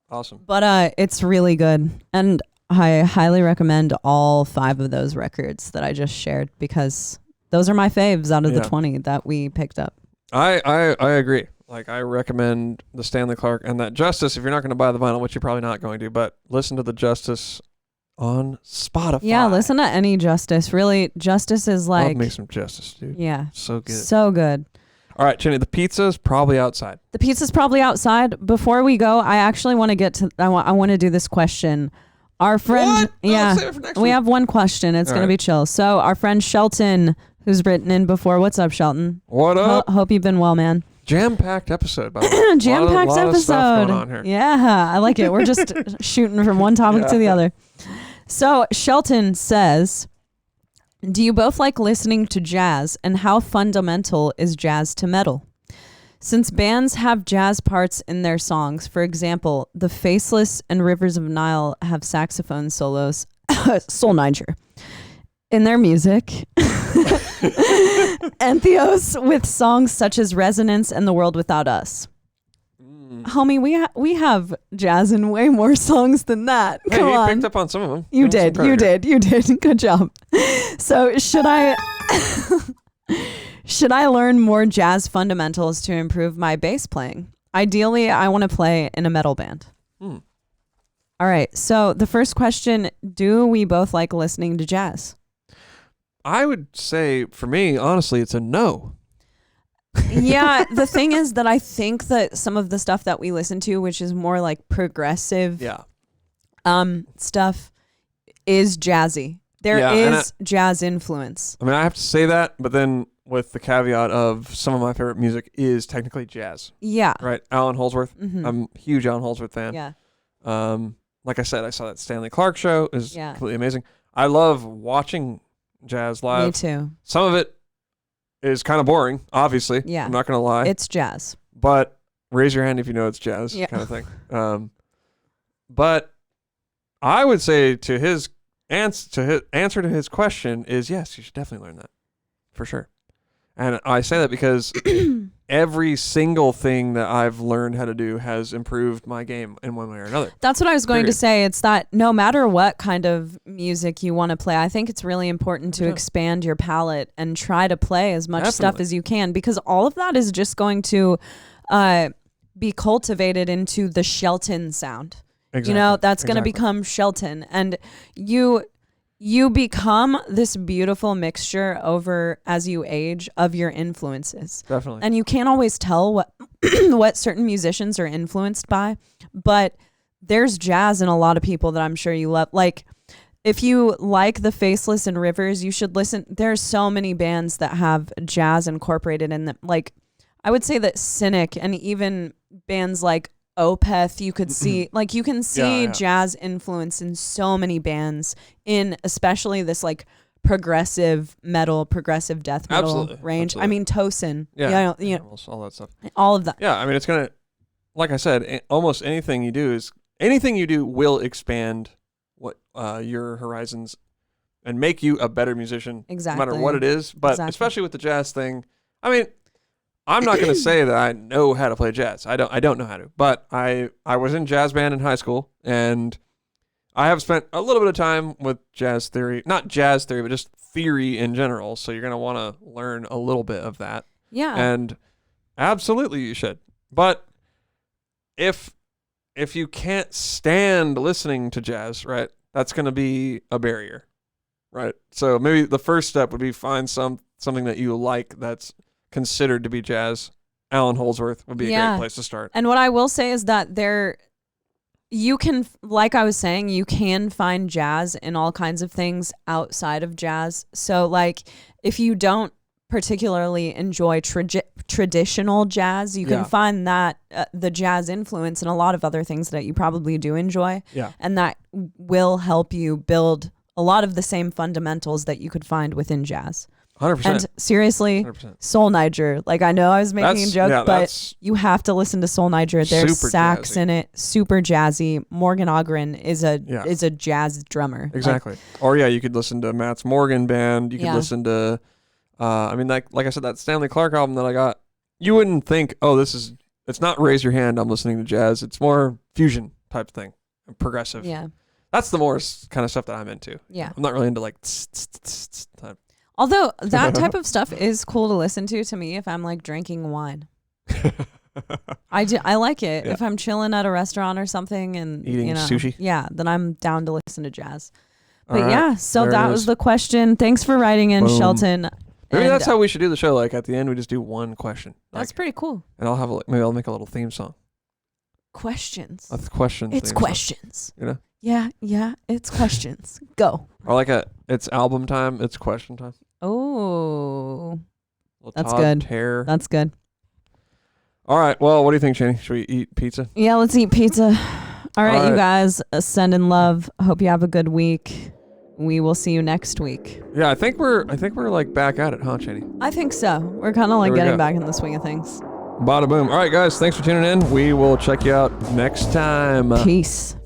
Awesome. But it's really good, and I highly recommend all 5 of those records that I just shared because those are my faves out of the 20 that we picked up. I agree. Like, I recommend the Stanley Clarke and that Justice if you're not going to buy the vinyl, which you're probably not going to, but listen to the Justice on Spotify. Yeah, listen to any Justice. Really, Justice is like... Love me some Justice, dude. Yeah. So good. So good. All right, Chinny, the pizza's probably outside. The pizza's probably outside. Before we go, I actually want to get to... I want to do this question. Our friend... What? Yeah. Save it for next We week. have one question. It's going to be chill. So our friend Shelton, who's written in before. What's up, Shelton? What up? Hope you've been well, man. Jam-packed episode, by the way. Jam-packed lot of stuff episode. going on here. Yeah, I like it. We're just shooting from one topic to the other. So Shelton says, do you both like listening to jazz, and how fundamental is jazz to metal? Since bands have jazz parts in their songs, for example, The Faceless and Rivers of Nile have saxophone solos, Soul Niger, in their music. Entheos with songs such as Resonance and The World Without Us. Homie, we have jazz in way more songs than that. Hey, Come you on. picked up on some of them. You Give him some did. credit. You did. Good job. So should I learn more jazz fundamentals to improve my bass playing? Ideally, I want to play in a metal band. All right. So the first question, do we both like listening to jazz? I would say, for me, honestly, it's a no. Yeah, the thing is that I think that some of the stuff that we listen to, which is more like progressive stuff, is jazzy. There is jazz influence. I mean, I have to say that, but then with the caveat of some of my favorite music is technically jazz. Yeah. Right? Alan Holdsworth. Mhm. I'm a huge Alan Holdsworth fan. Yeah. Like I said, I saw that Stanley Clarke show. It was completely amazing. I love watching jazz live. Me too. Some of it is kind of boring, obviously. Yeah. I'm not going to lie. It's jazz. But raise your hand if you know it's jazz kind of thing. But I would say to his answer to his question is yes, you should definitely learn that for sure. And I say that because every single thing that I've learned how to do has improved my game in one way or another. That's what I was going to Period. say. It's that no matter what kind of music you want to play, I think it's really important to expand your palette and try to play as much stuff as you can, because all of that is just going to be cultivated into the Shelton sound. Exactly. You know, that's going to become Shelton, and you become this beautiful mixture over as you age of your influences. Definitely. And you can't always tell what what certain musicians are influenced by, but there's jazz in a lot of people that I'm sure you love. Like, if you like the Faceless and Rivers, you should listen. There's so many bands that have jazz incorporated in them. Like, I would say that Cynic and even bands like Opeth, you could see, like, you can see jazz influence in so many bands, in especially this like progressive metal, progressive death metal range. Absolutely. I mean, Tosin, you know, all that stuff. all of that. Yeah, I mean, it's gonna, like I said, almost anything you do will expand what your horizons and make you a better musician. Exactly. No matter what it is, but especially with the jazz thing. I mean, I'm not going to say that I know how to play jazz. I don't know how to. But I was in jazz band in high school, and I have spent a little bit of time with jazz theory. Not jazz theory, but just theory in general. So you're going to want to learn a little bit of that. Yeah. And absolutely you should. But if you can't stand listening to jazz, right, that's going to be a barrier. Right? So maybe the first step would be find something that you like that's considered to be jazz. Allen Holdsworth would be a great place to start. And what I will say is that you can, like I was saying, you can find jazz in all kinds of things outside of jazz. So like, if you don't particularly enjoy traditional jazz, you can find that the jazz influence in a lot of other things that you probably do enjoy. Yeah. And that will help you build a lot of the same fundamentals that you could find within jazz. 100%. And seriously, 100%. Soul Niger. Like, I know I was making a joke, but you have to listen to Soul Niger. There's sax in it, super jazzy. Morgan Ogren is a jazz drummer. Exactly. Or you could listen to Matt's Morgan Band. You could listen to, I mean, like I said, that Stanley Clarke album that I got. You wouldn't think, it's not Raise Your Hand, I'm listening to jazz. It's more fusion type thing, progressive. Yeah. That's the more kind of stuff that I'm into. Yeah. I'm not really into like type. Although that type of stuff is cool to listen to me if I'm like drinking wine. I like it. Yeah. If I'm chilling at a restaurant or something and eating sushi. Yeah, then I'm down to listen to jazz. All But right, so that was the question. Thanks for writing in, Shelton. Maybe that's how we should do the show. Like at the end, we just do one question. That's pretty cool. And maybe I'll make a little theme song. Questions. That's questions. It's questions. Song, you know? Yeah, it's questions. Go. Or like it's album time. It's question time. Oh, that's Todd good. Terror. That's good. All right. Well, what do you think, Shani? Should we eat pizza? Yeah, let's eat pizza. All right, you guys, send in love. Hope you have a good week. We will see you next week. Yeah, I think we're like back at it, huh, Shani? I think so. We're kind of like getting back in the swing of things. Bada boom. All right, guys. Thanks for tuning in. We will check you out next time. Peace.